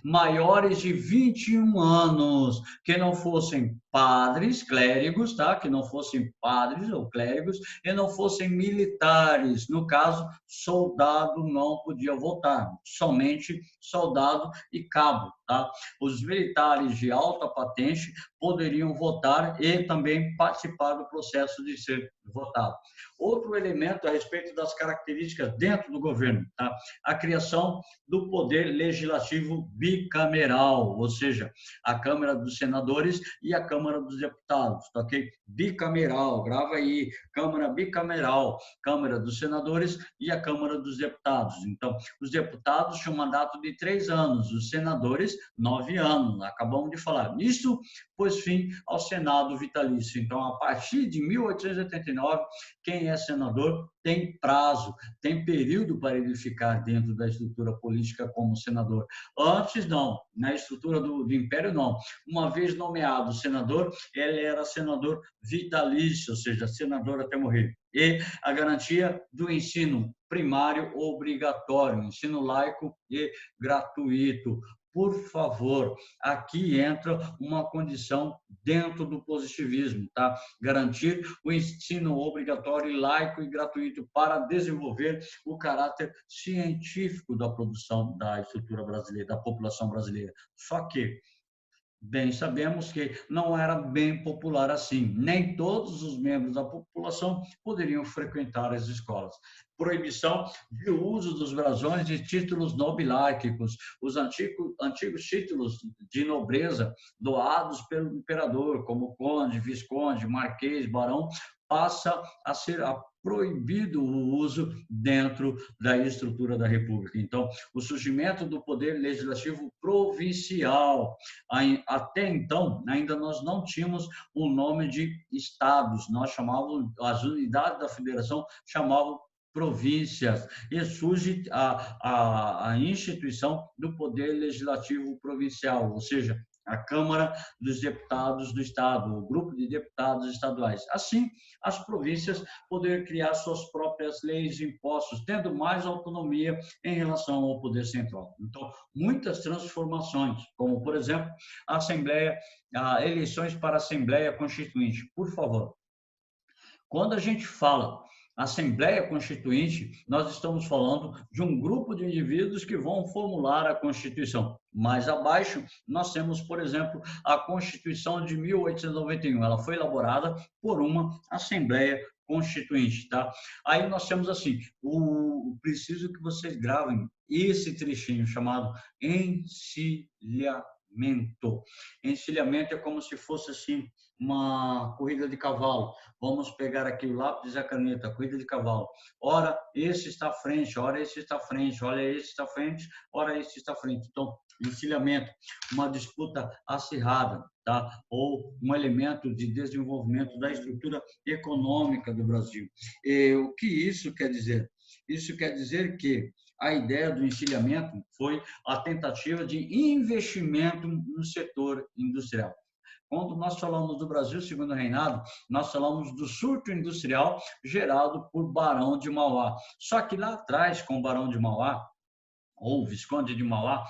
maiores de 21 anos, que não fossem padres, clérigos, que não fossem padres ou clérigos, e não fossem militares. No caso, soldado não podia votar, somente soldado e cabo, tá? Os militares de alta patente poderiam votar e também participar do processo de ser votado. Outro elemento a respeito das características dentro do governo, tá? A criação do poder legislativo bicameral, ou seja, a Câmara dos Senadores e a Câmara dos Deputados, tá ok? Bicameral, grava aí, Câmara bicameral, Câmara dos Senadores e a Câmara dos Deputados. Então, os deputados tinham um mandato de 3 anos, os senadores, 9 anos. Acabamos de falar. Isso pôs fim ao Senado vitalício. Então, a partir de 1889, quem é senador tem prazo, tem período para ele ficar dentro da estrutura política como senador. Antes, não. Na estrutura do Império, não. Uma vez nomeado senador, ele era senador vitalício, ou seja, senador até morrer. E a garantia do ensino primário obrigatório, ensino laico e gratuito. Por favor, aqui entra uma condição dentro do positivismo, tá? Garantir o ensino obrigatório, laico e gratuito para desenvolver o caráter científico da produção da estrutura brasileira, da população brasileira. Só que bem sabemos que não era bem popular assim. Nem todos os membros da população poderiam frequentar as escolas. Proibição de uso dos brasões de títulos nobilárquicos, os antigos títulos de nobreza doados pelo imperador, como conde, visconde, marquês, barão, passa a ser proibido o uso dentro da estrutura da República. Então, o surgimento do poder legislativo provincial. Até então, ainda nós não tínhamos o nome de estados, nós chamávamos, as unidades da federação chamavam províncias, e surge a instituição do poder legislativo provincial, ou seja, a Câmara dos Deputados do Estado, o grupo de deputados estaduais. Assim, as províncias poderem criar suas próprias leis e impostos, tendo mais autonomia em relação ao poder central. Então, muitas transformações, como, por exemplo, a Assembleia, eleições para a Assembleia Constituinte. Por favor, quando a gente fala Assembleia Constituinte, nós estamos falando de um grupo de indivíduos que vão formular a Constituição. Mais abaixo, nós temos, por exemplo, a Constituição de 1891. Ela foi elaborada por uma Assembleia Constituinte, tá? Aí nós temos assim, preciso que vocês gravem esse trechinho chamado encilhamento. Encilhamento é como se fosse assim uma corrida de cavalo. Vamos pegar aqui o lápis e a caneta, corrida de cavalo. Ora, esse está à frente, ora esse está à frente, olha esse está à frente, ora esse está à frente. Então, encilhamento, uma disputa acirrada, tá? Ou um elemento de desenvolvimento da estrutura econômica do Brasil. E o que isso quer dizer? Isso quer dizer que a ideia do encilhamento foi a tentativa de investimento no setor industrial. Quando nós falamos do Brasil segundo o reinado, nós falamos do surto industrial gerado por Barão de Mauá. Só que lá atrás, com o Barão de Mauá, ou Visconde de Mauá,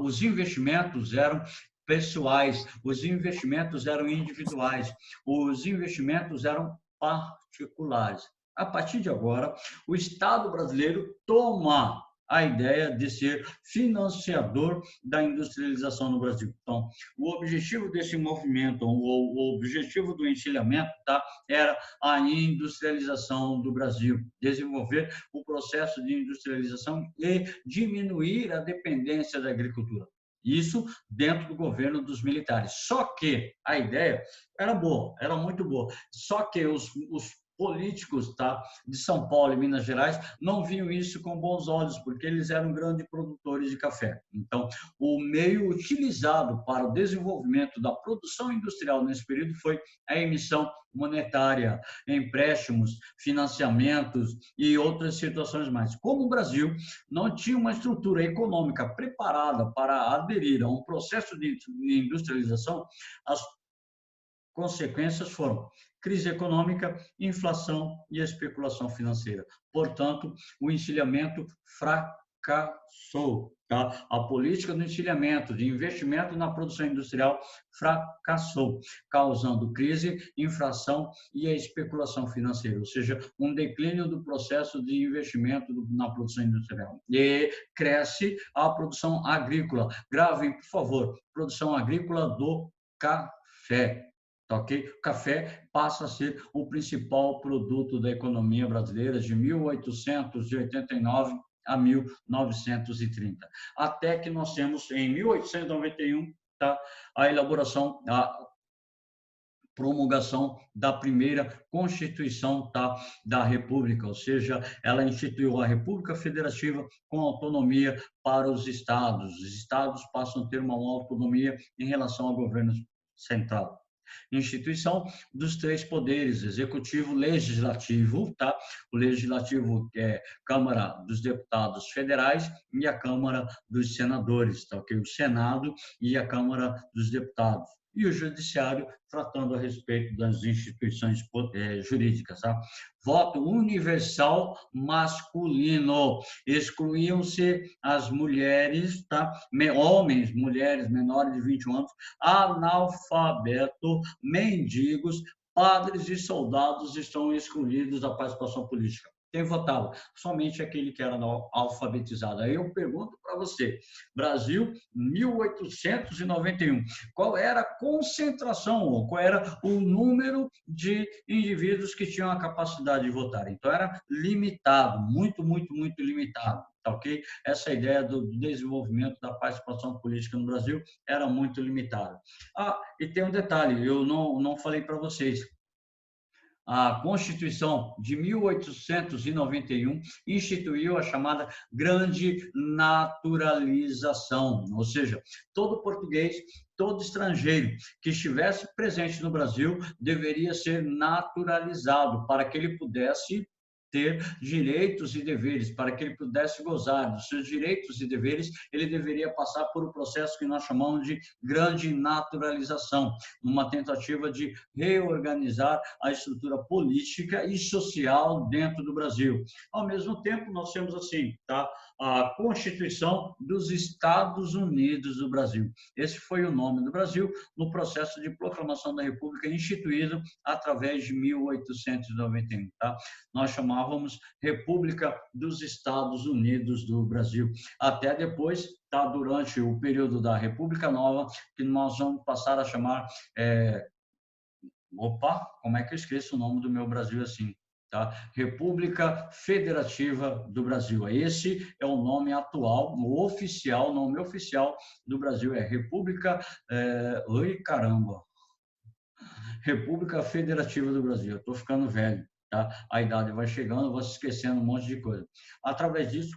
os investimentos eram pessoais, os investimentos eram individuais, os investimentos eram particulares. A partir de agora, o Estado brasileiro toma a ideia de ser financiador da industrialização no Brasil. Então, o objetivo desse movimento, o objetivo do encilhamento, tá, era a industrialização do Brasil, desenvolver o processo de industrialização e diminuir a dependência da agricultura. Isso dentro do governo dos militares. Só que a ideia era boa, era muito boa. Só que os políticos, tá, de São Paulo e Minas Gerais não viam isso com bons olhos, porque eles eram grandes produtores de café. Então, o meio utilizado para o desenvolvimento da produção industrial nesse período foi a emissão monetária, empréstimos, financiamentos e outras situações mais. Como o Brasil não tinha uma estrutura econômica preparada para aderir a um processo de industrialização, as consequências foram crise econômica, inflação e especulação financeira. Portanto, o encilhamento fracassou. Tá? A política do encilhamento, de investimento na produção industrial fracassou, causando crise, inflação e a especulação financeira, ou seja, um declínio do processo de investimento na produção industrial. E cresce a produção agrícola. Gravem, por favor, produção agrícola do café. Tá, ok? O café passa a ser o principal produto da economia brasileira de 1889 a 1930. Até que nós temos, em 1891, tá, a elaboração, a promulgação da primeira Constituição, tá, da República, ou seja, ela instituiu a República Federativa com autonomia para os estados. Os estados passam a ter uma autonomia em relação ao governo central. Instituição dos três poderes, executivo, legislativo, tá? O legislativo é Câmara dos Deputados Federais e a Câmara dos Senadores, tá? Okay? O Senado e a Câmara dos Deputados. E o judiciário tratando a respeito das instituições jurídicas. Tá? Voto universal masculino. Excluíam-se as mulheres, tá? Homens, mulheres menores de 21 anos, analfabeto, mendigos, padres e soldados estão excluídos da participação política. Quem votava? Somente aquele que era alfabetizado. Aí eu pergunto para você, Brasil, 1891, qual era a concentração, ou qual era o número de indivíduos que tinham a capacidade de votar? Então, era limitado, muito limitado. Tá, ok? Essa ideia do desenvolvimento da participação política no Brasil era muito limitada. E tem um detalhe, eu não falei para vocês. A Constituição de 1891 instituiu a chamada grande naturalização, ou seja, todo português, todo estrangeiro que estivesse presente no Brasil deveria ser naturalizado para que ele pudesse ter direitos e deveres, para que ele pudesse gozar dos seus direitos e deveres, ele deveria passar por um processo que nós chamamos de grande naturalização, uma tentativa de reorganizar a estrutura política e social dentro do Brasil. Ao mesmo tempo, nós temos assim, tá? A Constituição dos Estados Unidos do Brasil. Esse foi o nome do Brasil no processo de proclamação da República instituído através de 1891, tá? Nós chamávamos República dos Estados Unidos do Brasil. Até depois, tá? Durante o período da República Nova, que nós vamos passar a chamar... como é que eu esqueço o nome do meu Brasil assim? Tá? República Federativa do Brasil. Esse é o nome atual, o oficial, o nome oficial do Brasil é República... República Federativa do Brasil. Eu estou ficando velho, tá? A idade vai chegando, eu vou se esquecendo um monte de coisa. Através disso...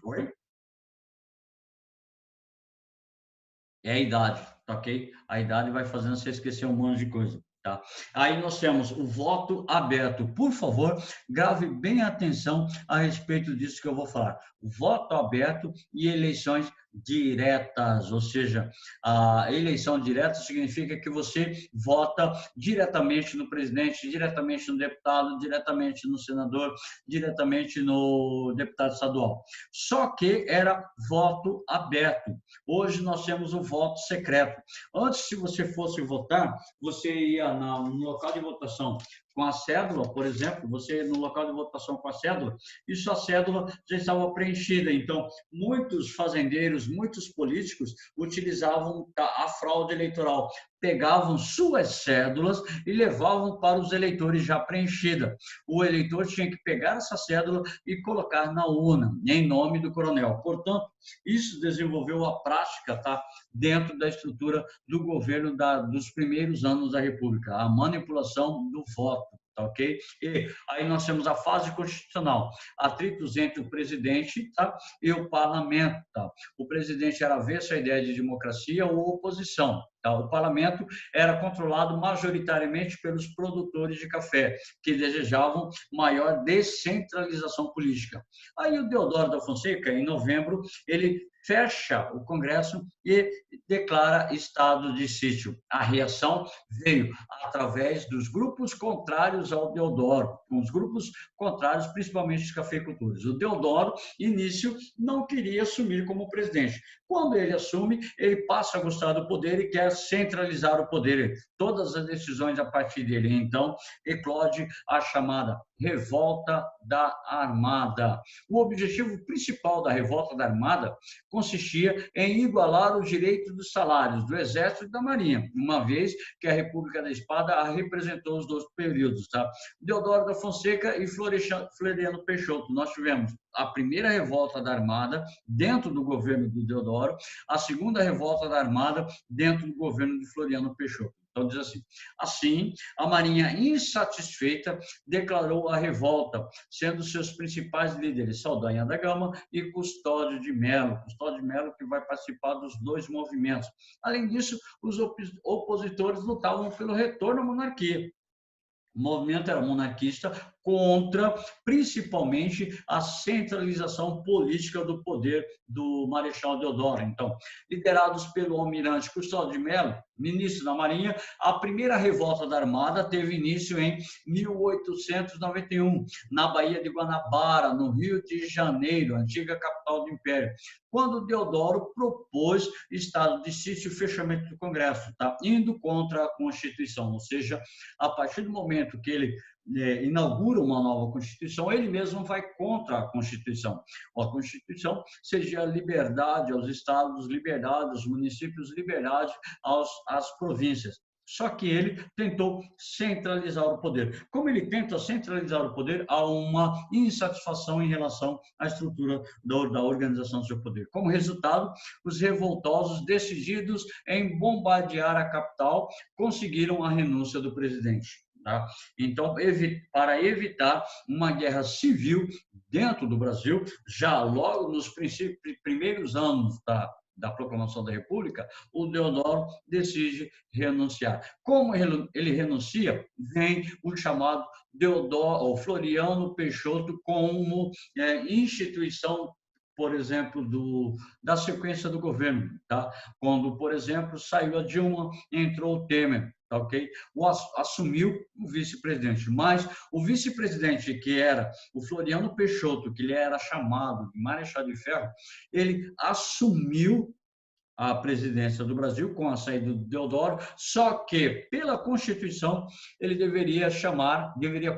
É a idade, tá, ok? A idade vai fazendo você esquecer um monte de coisa. Tá? Aí nós temos o voto aberto. Por favor, grave bem atenção a respeito disso que eu vou falar. O voto aberto e eleições diretas, ou seja, a eleição direta significa que você vota diretamente no presidente, diretamente no deputado, diretamente no senador, diretamente no deputado estadual. Só que era voto aberto. Hoje nós temos o voto secreto. Antes, se você fosse votar, você ia no local de votação com a cédula, por exemplo, você no local de votação com a cédula, e sua cédula já estava preenchida. Então, muitos fazendeiros, muitos políticos utilizavam a fraude eleitoral, pegavam suas cédulas e levavam para os eleitores já preenchida. O eleitor tinha que pegar essa cédula e colocar na urna, em nome do coronel. Portanto, isso desenvolveu a prática, tá, dentro da estrutura do governo dos primeiros anos da República, a manipulação do voto. Tá, ok? E aí nós temos a fase constitucional, atritos entre o presidente, tá, e o parlamento. Tá? O presidente era avesso à ideia de democracia ou oposição. Tá? O parlamento era controlado majoritariamente pelos produtores de café, que desejavam maior descentralização política. Aí o Deodoro da Fonseca, em novembro, ele fecha o Congresso e declara estado de sítio. A reação veio através dos grupos contrários ao Deodoro, com os grupos contrários, principalmente os cafeicultores. O Deodoro, início, não queria assumir como presidente. Quando ele assume, ele passa a gostar do poder e quer centralizar o poder. Todas as decisões a partir dele. Então, eclode a chamada Revolta da Armada. O objetivo principal da Revolta da Armada consistia em igualar os direitos dos salários do Exército e da Marinha, uma vez que a República da Espada representou os dois períodos. Tá? Deodoro da Fonseca e Floriano Peixoto. Nós tivemos a primeira revolta da Armada dentro do governo do Deodoro, a segunda revolta da Armada dentro do governo de Floriano Peixoto. Então, diz assim, a Marinha, insatisfeita, declarou a revolta, sendo seus principais líderes Saldanha da Gama e Custódio de Melo. Custódio de Melo que vai participar dos dois movimentos. Além disso, os opositores lutavam pelo retorno à monarquia. O movimento era monarquista contra, principalmente, a centralização política do poder do Marechal Deodoro. Então, liderados pelo almirante Custódio de Melo, ministro da Marinha, a primeira revolta da Armada teve início em 1891, na Baía de Guanabara, no Rio de Janeiro, antiga capital do Império, quando Deodoro propôs estado de sítio e fechamento do Congresso, tá? Indo contra a Constituição, ou seja, a partir do momento que ele inaugura uma nova Constituição, ele mesmo vai contra a Constituição. A Constituição seria liberdade aos estados, liberdade aos municípios, liberdade às províncias. Só que ele tentou centralizar o poder. Como ele tenta centralizar o poder, há uma insatisfação em relação à estrutura da organização do seu poder. Como resultado, os revoltosos, decididos em bombardear a capital, conseguiram a renúncia do presidente. Tá? Então, para evitar uma guerra civil dentro do Brasil, já logo nos primeiros anos da proclamação da República, o Deodoro decide renunciar. Como ele renuncia, vem o chamado Floriano Peixoto como instituição, por exemplo, da sequência do governo. Tá? Quando, por exemplo, saiu a Dilma, entrou o Temer. Tá, okay? Assumiu o vice-presidente, mas o vice-presidente, que era o Floriano Peixoto, que ele era chamado de Marechal de Ferro, ele assumiu a presidência do Brasil com a saída do Deodoro, só que, pela Constituição, ele deveria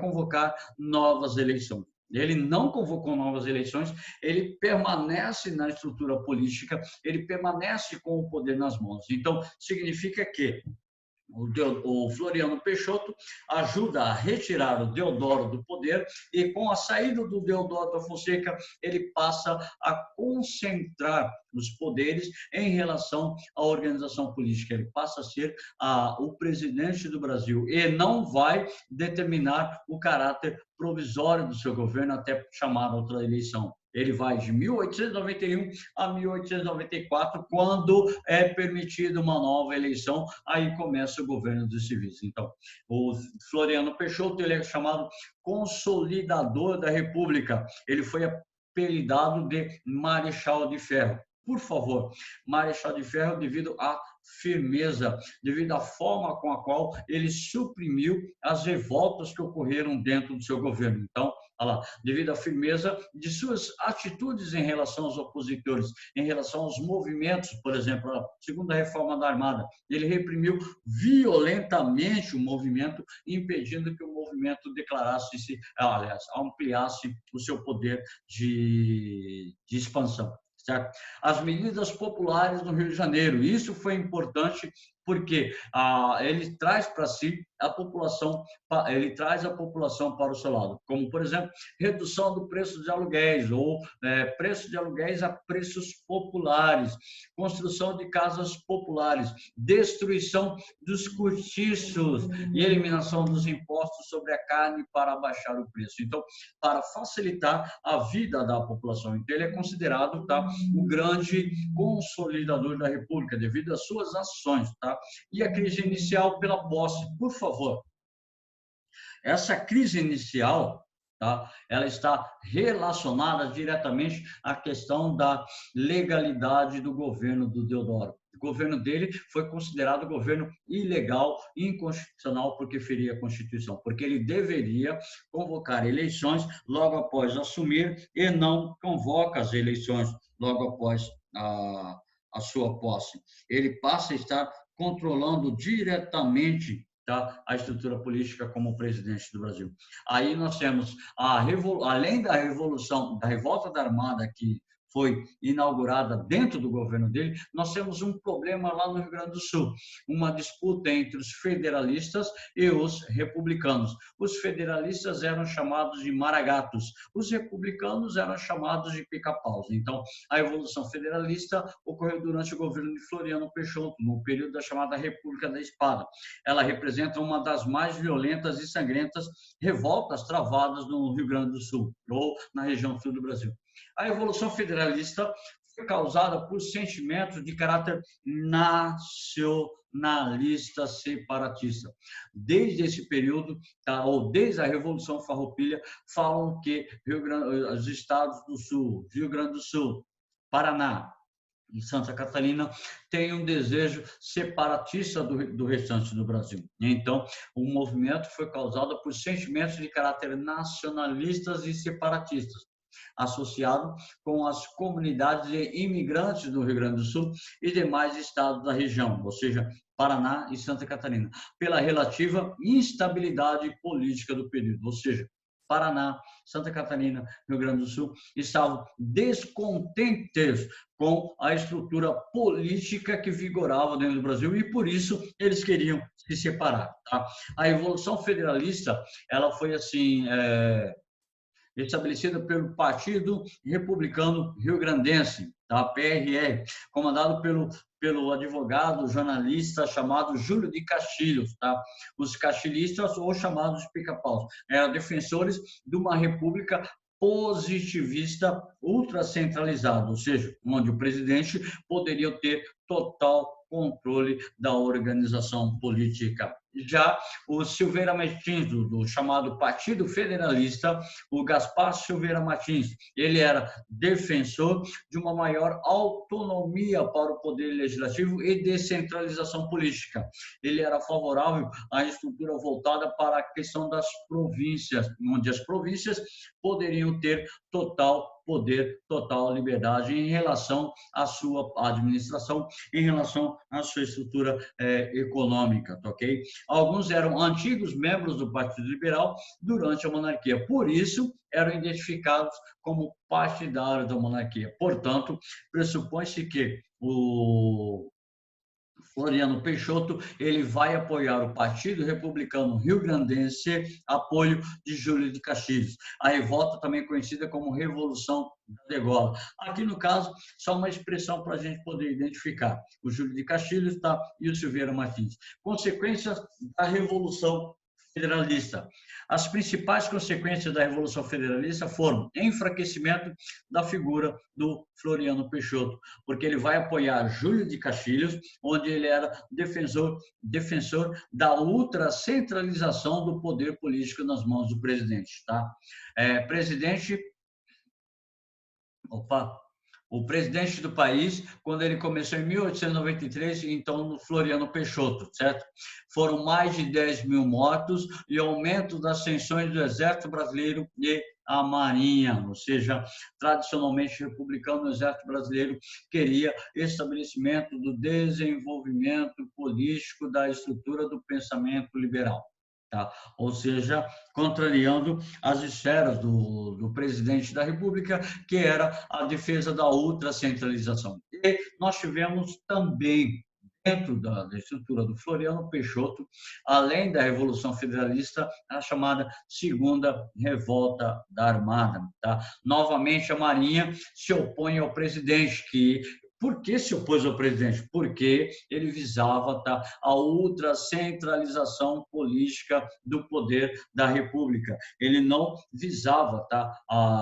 convocar novas eleições. Ele não convocou novas eleições, ele permanece na estrutura política, ele permanece com o poder nas mãos. Então, significa que o Floriano Peixoto ajuda a retirar o Deodoro do poder e, com a saída do Deodoro da Fonseca, ele passa a concentrar os poderes em relação à organização política. Ele passa a ser o presidente do Brasil e não vai determinar o caráter provisório do seu governo até chamar outra eleição. Ele vai de 1891 a 1894, quando é permitida uma nova eleição, aí começa o governo dos civis. Então, o Floriano Peixoto, ele é chamado consolidador da República. Ele foi apelidado de Marechal de Ferro. Por favor, Marechal de Ferro, devido à firmeza, devido à forma com a qual ele suprimiu as revoltas que ocorreram dentro do seu governo. Então, olha lá, devido à firmeza de suas atitudes em relação aos opositores, em relação aos movimentos, por exemplo, a segunda reforma da Armada, ele reprimiu violentamente o movimento, impedindo que o movimento ampliasse o seu poder de expansão. Certo? As medidas populares no Rio de Janeiro, isso foi importante porque ele traz para si a população, ele traz a população para o seu lado, como, por exemplo, redução do preço de aluguéis ou preço de aluguéis a preços populares, construção de casas populares, destruição dos cortiços e eliminação dos impostos sobre a carne para abaixar o preço. Então, para facilitar a vida da população. Então, ele é considerado, tá, o grande consolidador da República devido às suas ações, tá? tá? E a crise inicial pela posse, por favor. Essa crise inicial, tá? Ela está relacionada diretamente à questão da legalidade do governo do Deodoro. O governo dele foi considerado governo ilegal, inconstitucional, porque feria a Constituição, porque ele deveria convocar eleições logo após assumir e não convoca as eleições logo após a sua posse. Ele passa a estar controlando diretamente, tá, a estrutura política como presidente do Brasil. Aí nós temos, além da revolução, da revolta da Armada, que foi inaugurada dentro do governo dele, nós temos um problema lá no Rio Grande do Sul, uma disputa entre os federalistas e os republicanos. Os federalistas eram chamados de maragatos, os republicanos eram chamados de pica-paus. Então, a Revolução Federalista ocorreu durante o governo de Floriano Peixoto, no período da chamada República da Espada. Ela representa uma das mais violentas e sangrentas revoltas travadas no Rio Grande do Sul, ou na região sul do Brasil. A Revolução Federalista foi causada por sentimentos de caráter nacionalista separatista. Desde esse período, tá, ou desde a Revolução Farroupilha, falam que os estados do Sul, Rio Grande do Sul, Paraná e Santa Catarina têm um desejo separatista do restante do Brasil. Então, o movimento foi causado por sentimentos de caráter nacionalistas e separatistas, associado com as comunidades de imigrantes do Rio Grande do Sul e demais estados da região, ou seja, Paraná e Santa Catarina, pela relativa instabilidade política do período, ou seja, Paraná, Santa Catarina, Rio Grande do Sul, estavam descontentes com a estrutura política que vigorava dentro do Brasil e, por isso, eles queriam se separar. Tá? A Revolução Federalista, ela foi assim... estabelecida pelo Partido Republicano Rio-Grandense, tá? PRR, comandado pelo advogado jornalista chamado Júlio de Castilhos. Tá? Os castilhistas, ou chamados de pica-paus, eram defensores de uma república positivista ultracentralizada, ou seja, onde o presidente poderia ter total controle da organização política. Já o Silveira Martins, do chamado Partido Federalista, o Gaspar Silveira Martins, ele era defensor de uma maior autonomia para o poder legislativo e descentralização política. Ele era favorável à estrutura voltada para a questão das províncias, onde as províncias poderiam ter total poder, total liberdade em relação à sua administração, em relação à sua estrutura econômica, tá, ok? Alguns eram antigos membros do Partido Liberal durante a monarquia, por isso eram identificados como partidários da monarquia. Portanto, pressupõe-se que o Floriano Peixoto, ele vai apoiar o Partido Republicano Rio-Grandense, apoio de Júlio de Castilhos. A revolta também conhecida como Revolução da Degola. Aqui, no caso, só uma expressão para a gente poder identificar. O Júlio de Castilhos, tá, e o Silveira Martins. Consequências da Revolução Federalista. As principais consequências da Revolução Federalista foram enfraquecimento da figura do Floriano Peixoto, porque ele vai apoiar Júlio de Castilhos, onde ele era defensor da ultracentralização do poder político nas mãos do presidente. Tá? O presidente do país, quando ele começou em 1893, então no Floriano Peixoto, certo? Foram mais de 10 mil mortos e aumento das tensões do Exército Brasileiro e a Marinha, ou seja, tradicionalmente republicano, o Exército Brasileiro queria estabelecimento do desenvolvimento político da estrutura do pensamento liberal. Tá? Ou seja, contrariando as esferas do presidente da República, que era a defesa da ultracentralização. E nós tivemos também, dentro da estrutura do Floriano Peixoto, além da Revolução Federalista, a chamada Segunda Revolta da Armada. Tá? Novamente, a Marinha se opõe ao presidente, que Por que se opôs ao presidente? Porque ele visava, tá, a ultracentralização política do poder da República. Ele não visava, tá,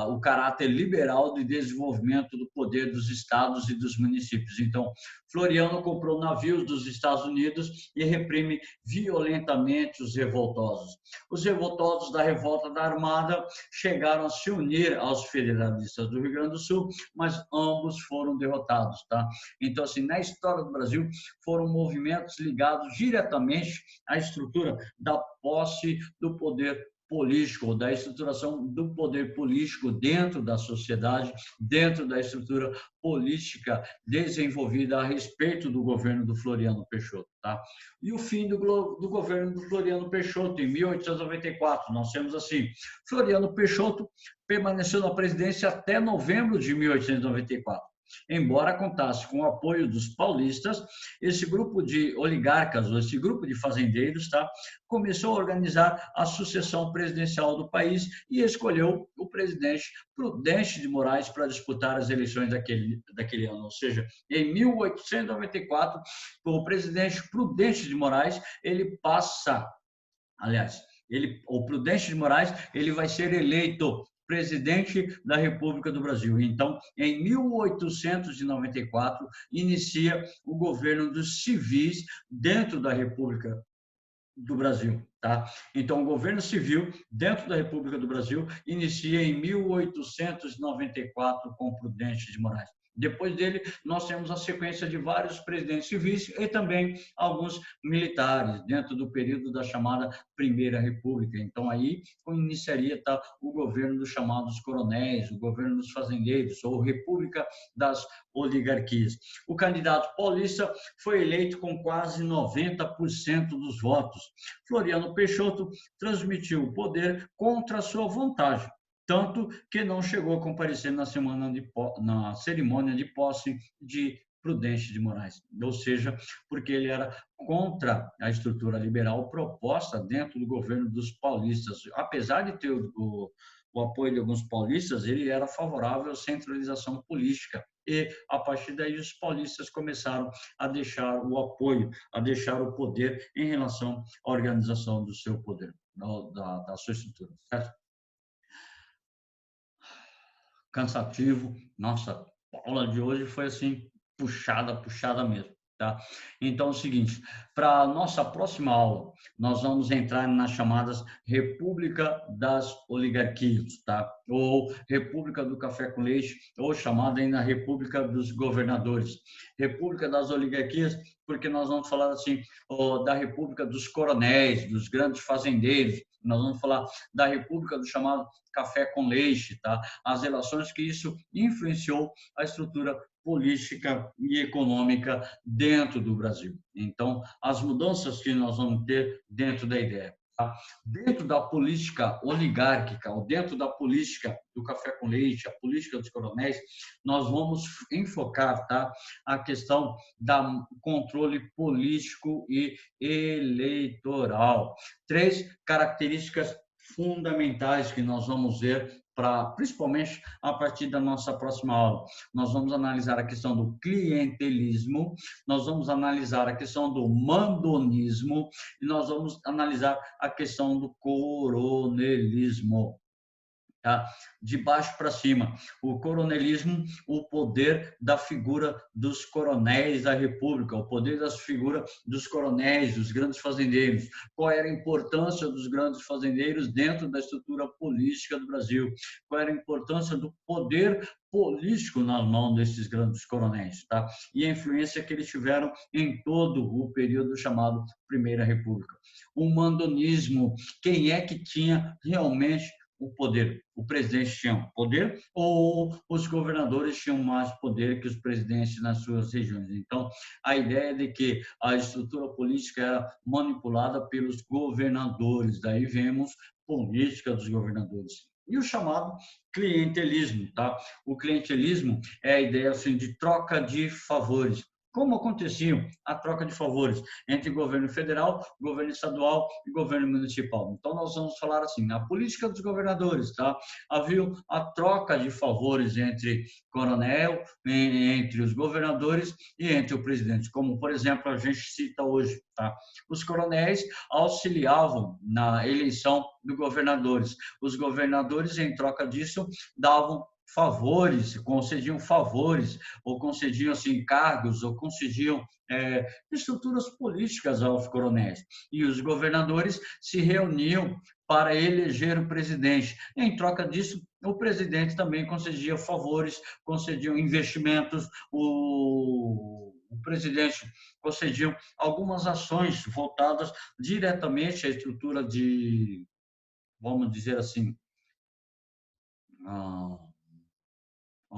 o caráter liberal de desenvolvimento do poder dos estados e dos municípios. Então, Floriano comprou navios dos Estados Unidos e reprime violentamente os revoltosos. Os revoltosos da revolta da Armada chegaram a se unir aos federalistas do Rio Grande do Sul, mas ambos foram derrotados, tá? Então, assim, na história do Brasil, foram movimentos ligados diretamente à estrutura da posse do poder político, da estruturação do poder político dentro da sociedade, dentro da estrutura política desenvolvida a respeito do governo do Floriano Peixoto, tá? E o fim do governo do Floriano Peixoto, em 1894, nós temos assim, Floriano Peixoto permaneceu na presidência até novembro de 1894. Embora contasse com o apoio dos paulistas, esse grupo de oligarcas, ou esse grupo de fazendeiros, tá, começou a organizar a sucessão presidencial do país e escolheu o presidente Prudente de Moraes para disputar as eleições daquele ano. Ou seja, em 1894, o presidente Prudente de Moraes, ele passa, aliás, o Prudente de Moraes, ele vai ser eleito presidente da República do Brasil. Então, em 1894, inicia o governo dos civis dentro da República do Brasil, tá? Então, o governo civil dentro da República do Brasil inicia em 1894 com Prudente de Moraes. Depois dele, nós temos a sequência de vários presidentes civis e também alguns militares, dentro do período da chamada Primeira República. Então, aí iniciaria, tá, o governo dos chamados coronéis, o governo dos fazendeiros, ou República das Oligarquias. O candidato paulista foi eleito com quase 90% dos votos. Floriano Peixoto transmitiu o poder contra a sua vontade, tanto que não chegou a comparecer na cerimônia de posse de Prudente de Moraes, ou seja, porque ele era contra a estrutura liberal proposta dentro do governo dos paulistas. Apesar de ter o apoio de alguns paulistas, ele era favorável à centralização política. E, a partir daí, os paulistas começaram a deixar o apoio, a deixar o poder em relação à organização do seu poder, da sua estrutura, certo? Cansativo. Nossa, a aula de hoje foi assim, puxada mesmo, tá? Então é o seguinte, para a nossa próxima aula, nós vamos entrar nas chamadas República das Oligarquias, tá? Ou República do Café com Leite, ou chamada ainda República dos Governadores. República das Oligarquias, porque nós vamos falar assim, da República dos Coronéis, dos grandes fazendeiros. Nós vamos falar da República do chamado Café com Leite, tá? As relações que isso influenciou a estrutura política e econômica dentro do Brasil. Então, as mudanças que nós vamos ter dentro da ideia. Tá? Dentro da política oligárquica, ou dentro da política do café com leite, a política dos coronéis, nós vamos enfocar, tá, a questão do controle político e eleitoral. 3 características fundamentais que nós vamos ver, principalmente a partir da nossa próxima aula. Nós vamos analisar a questão do clientelismo, nós vamos analisar a questão do mandonismo e nós vamos analisar a questão do coronelismo. Tá? De baixo para cima, o coronelismo, o poder da figura dos coronéis da República, o poder da figura dos coronéis, dos grandes fazendeiros, qual era a importância dos grandes fazendeiros dentro da estrutura política do Brasil, qual era a importância do poder político nas mãos desses grandes coronéis, tá? E a influência que eles tiveram em todo o período chamado Primeira República. O mandonismo, quem é que tinha realmente o poder? O presidente tinha poder ou os governadores tinham mais poder que os presidentes nas suas regiões? Então, a ideia de que a estrutura política era manipulada pelos governadores, daí vemos política dos governadores. E o chamado clientelismo, tá? O clientelismo é a ideia assim de troca de favores. como aconteciam a troca de favores entre governo federal, governo estadual e governo municipal. Então, nós vamos falar assim, a política dos governadores, tá? Havia a troca de favores entre coronel, entre os governadores e entre o presidente, como, por exemplo, a gente cita hoje, tá? Os coronéis auxiliavam na eleição dos governadores. Os governadores, em troca disso, davam favores, concediam favores, ou concediam assim, cargos, ou concediam estruturas políticas aos coronéis. E os governadores se reuniam para eleger o presidente. Em troca disso, o presidente também concedia favores, concediam investimentos, o presidente concediam algumas ações voltadas diretamente à estrutura de, vamos dizer assim,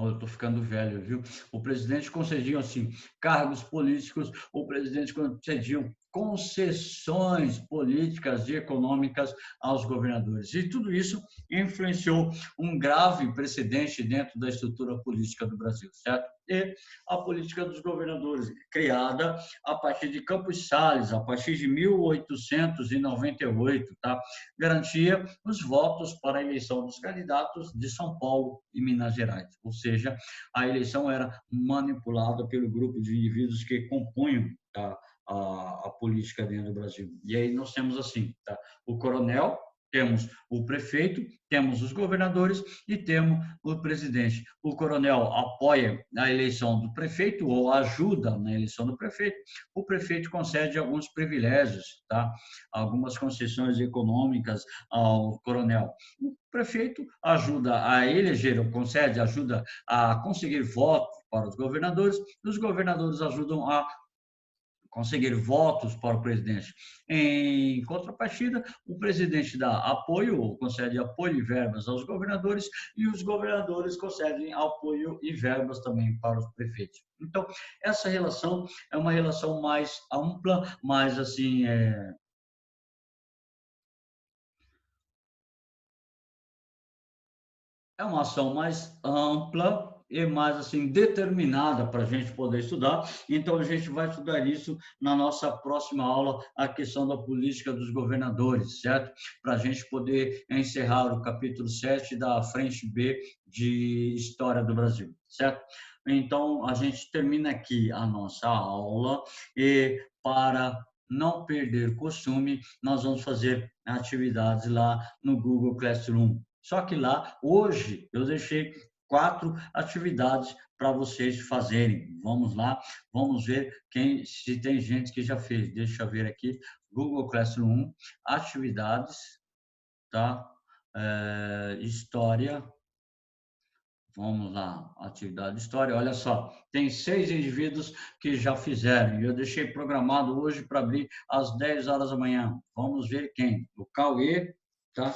eu estou ficando velho, viu? O presidente concedia, assim, cargos políticos, o presidente concedia concessões políticas e econômicas aos governadores. E tudo isso influenciou um grave precedente dentro da estrutura política do Brasil, certo? E a política dos governadores, criada a partir de Campos Salles, a partir de 1898, tá? Garantia os votos para a eleição dos candidatos de São Paulo e Minas Gerais. Ou seja, a eleição era manipulada pelo grupo de indivíduos que compunham, tá, a política dentro do Brasil. E aí nós temos assim, tá? O coronel, temos o prefeito, temos os governadores e temos o presidente. O coronel apoia a eleição do prefeito ou ajuda na eleição do prefeito. O prefeito concede alguns privilégios, tá? Algumas concessões econômicas ao coronel. O prefeito ajuda a eleger, ou concede, ajuda a conseguir votos para os governadores ajudam a conseguir votos para o presidente. Em contrapartida, o presidente dá apoio, concede apoio e verbas aos governadores, e os governadores concedem apoio e verbas também para os prefeitos. Então, essa relação é uma relação mais ampla, mais assim, é uma ação mais ampla e mais assim determinada para a gente poder estudar. Então, a gente vai estudar isso na nossa próxima aula, a questão da política dos governadores, certo? Para a gente poder encerrar o capítulo 7 da frente B de História do Brasil, certo? Então, a gente termina aqui a nossa aula e para não perder costume, nós vamos fazer atividades lá no Google Classroom. Só que lá, hoje, eu deixei 4 atividades para vocês fazerem. Vamos lá, vamos ver se tem gente que já fez. Deixa eu ver aqui, Google Classroom, atividades, tá? História. Vamos lá, atividade de história. Olha só, tem 6 indivíduos que já fizeram. Eu deixei programado hoje para abrir às 10 horas da manhã. Vamos ver quem? O Cauê, tá?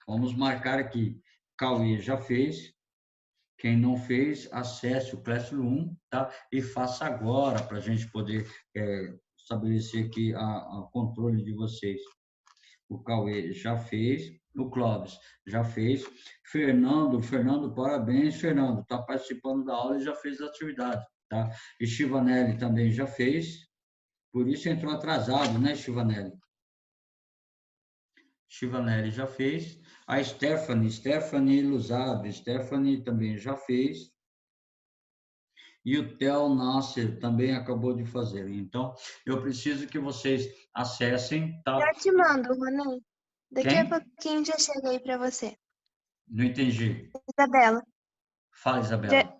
Vamos marcar aqui. Cauê já fez. Quem não fez, acesse o Classroom, tá? E faça agora para a gente poder estabelecer aqui a controle de vocês. O Cauê já fez. O Clóvis já fez. Fernando, parabéns, Fernando. Está participando da aula e já fez a atividade, tá? E Chivanelli também já fez. Por isso entrou atrasado, né, Chivanelli? Chivanelli já fez. A Stephanie Luzado, Stephanie também já fez. E o Theo Nasser também acabou de fazer. Então, eu preciso que vocês acessem, tá? Já te mando, Ronei. Daqui a Quem? pouquinho já chega aí para você. Não entendi. Isabela. Fala, Isabela.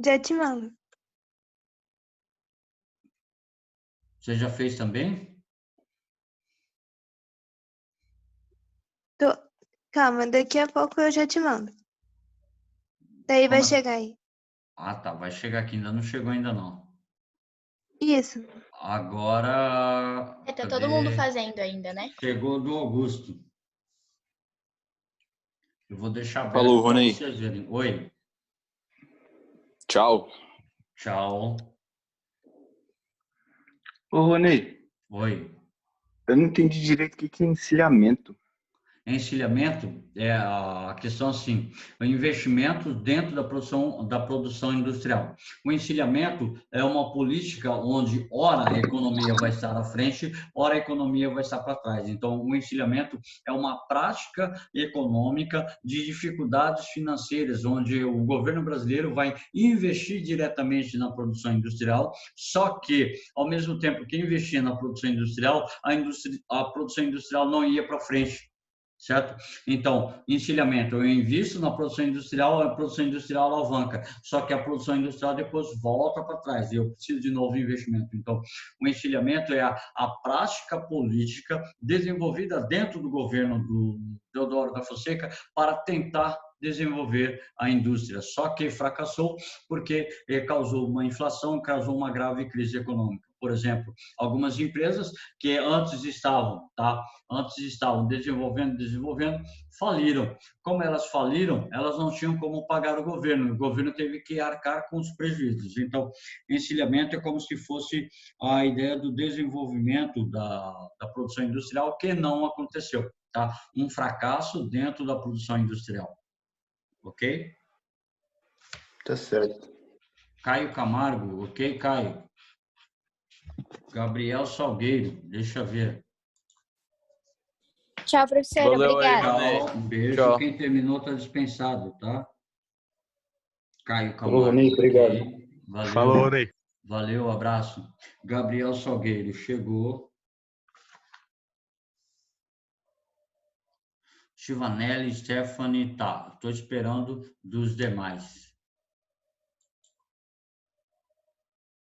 Já te mando. Você já fez também? Calma, daqui a pouco eu já te mando. Daí vai chegar aí. Ah, tá. Vai chegar aqui. Ainda não chegou ainda, não. Isso. Agora... Tá todo mundo fazendo ainda, né? Chegou do Augusto. Eu vou deixar aberto Falou, para Ronei. vocês verem. Oi. Tchau. Tchau. Ô, Ronei, Oi. eu não entendi direito o que é encilhamento. Encilhamento é a questão assim, o investimento dentro da produção industrial. O encilhamento é uma política onde, ora, a economia vai estar à frente, ora, a economia vai estar para trás. Então, o encilhamento é uma prática econômica de dificuldades financeiras, onde o governo brasileiro vai investir diretamente na produção industrial, só que, ao mesmo tempo que investia na produção industrial, a produção industrial não ia para frente. Certo? Então, encilhamento, eu invisto na produção industrial, a produção industrial alavanca, só que a produção industrial depois volta para trás e eu preciso de novo investimento. Então, o encilhamento é a prática política desenvolvida dentro do governo do Deodoro da Fonseca para tentar desenvolver a indústria, só que fracassou porque causou uma inflação, causou uma grave crise econômica. Por exemplo, algumas empresas que antes estavam desenvolvendo, faliram. Como elas faliram, elas não tinham como pagar o governo teve que arcar com os prejuízos. Então, encilhamento é como se fosse a ideia do desenvolvimento da produção industrial, que não aconteceu, tá? Um fracasso dentro da produção industrial. Ok? Tá certo. Caio Camargo, ok, Caio? Gabriel Salgueiro, deixa eu ver. Tchau, professora. Valeu aí, Obrigada. Ronei. Tchau, um beijo. Tchau. Quem terminou está dispensado, tá? Caio Falou, Camargo. Ronei, obrigado. Ok. Valeu. Falou, Ney. Valeu, abraço. Gabriel Salgueiro, chegou. Chivanelli, Stephanie, tá. Estou esperando dos demais.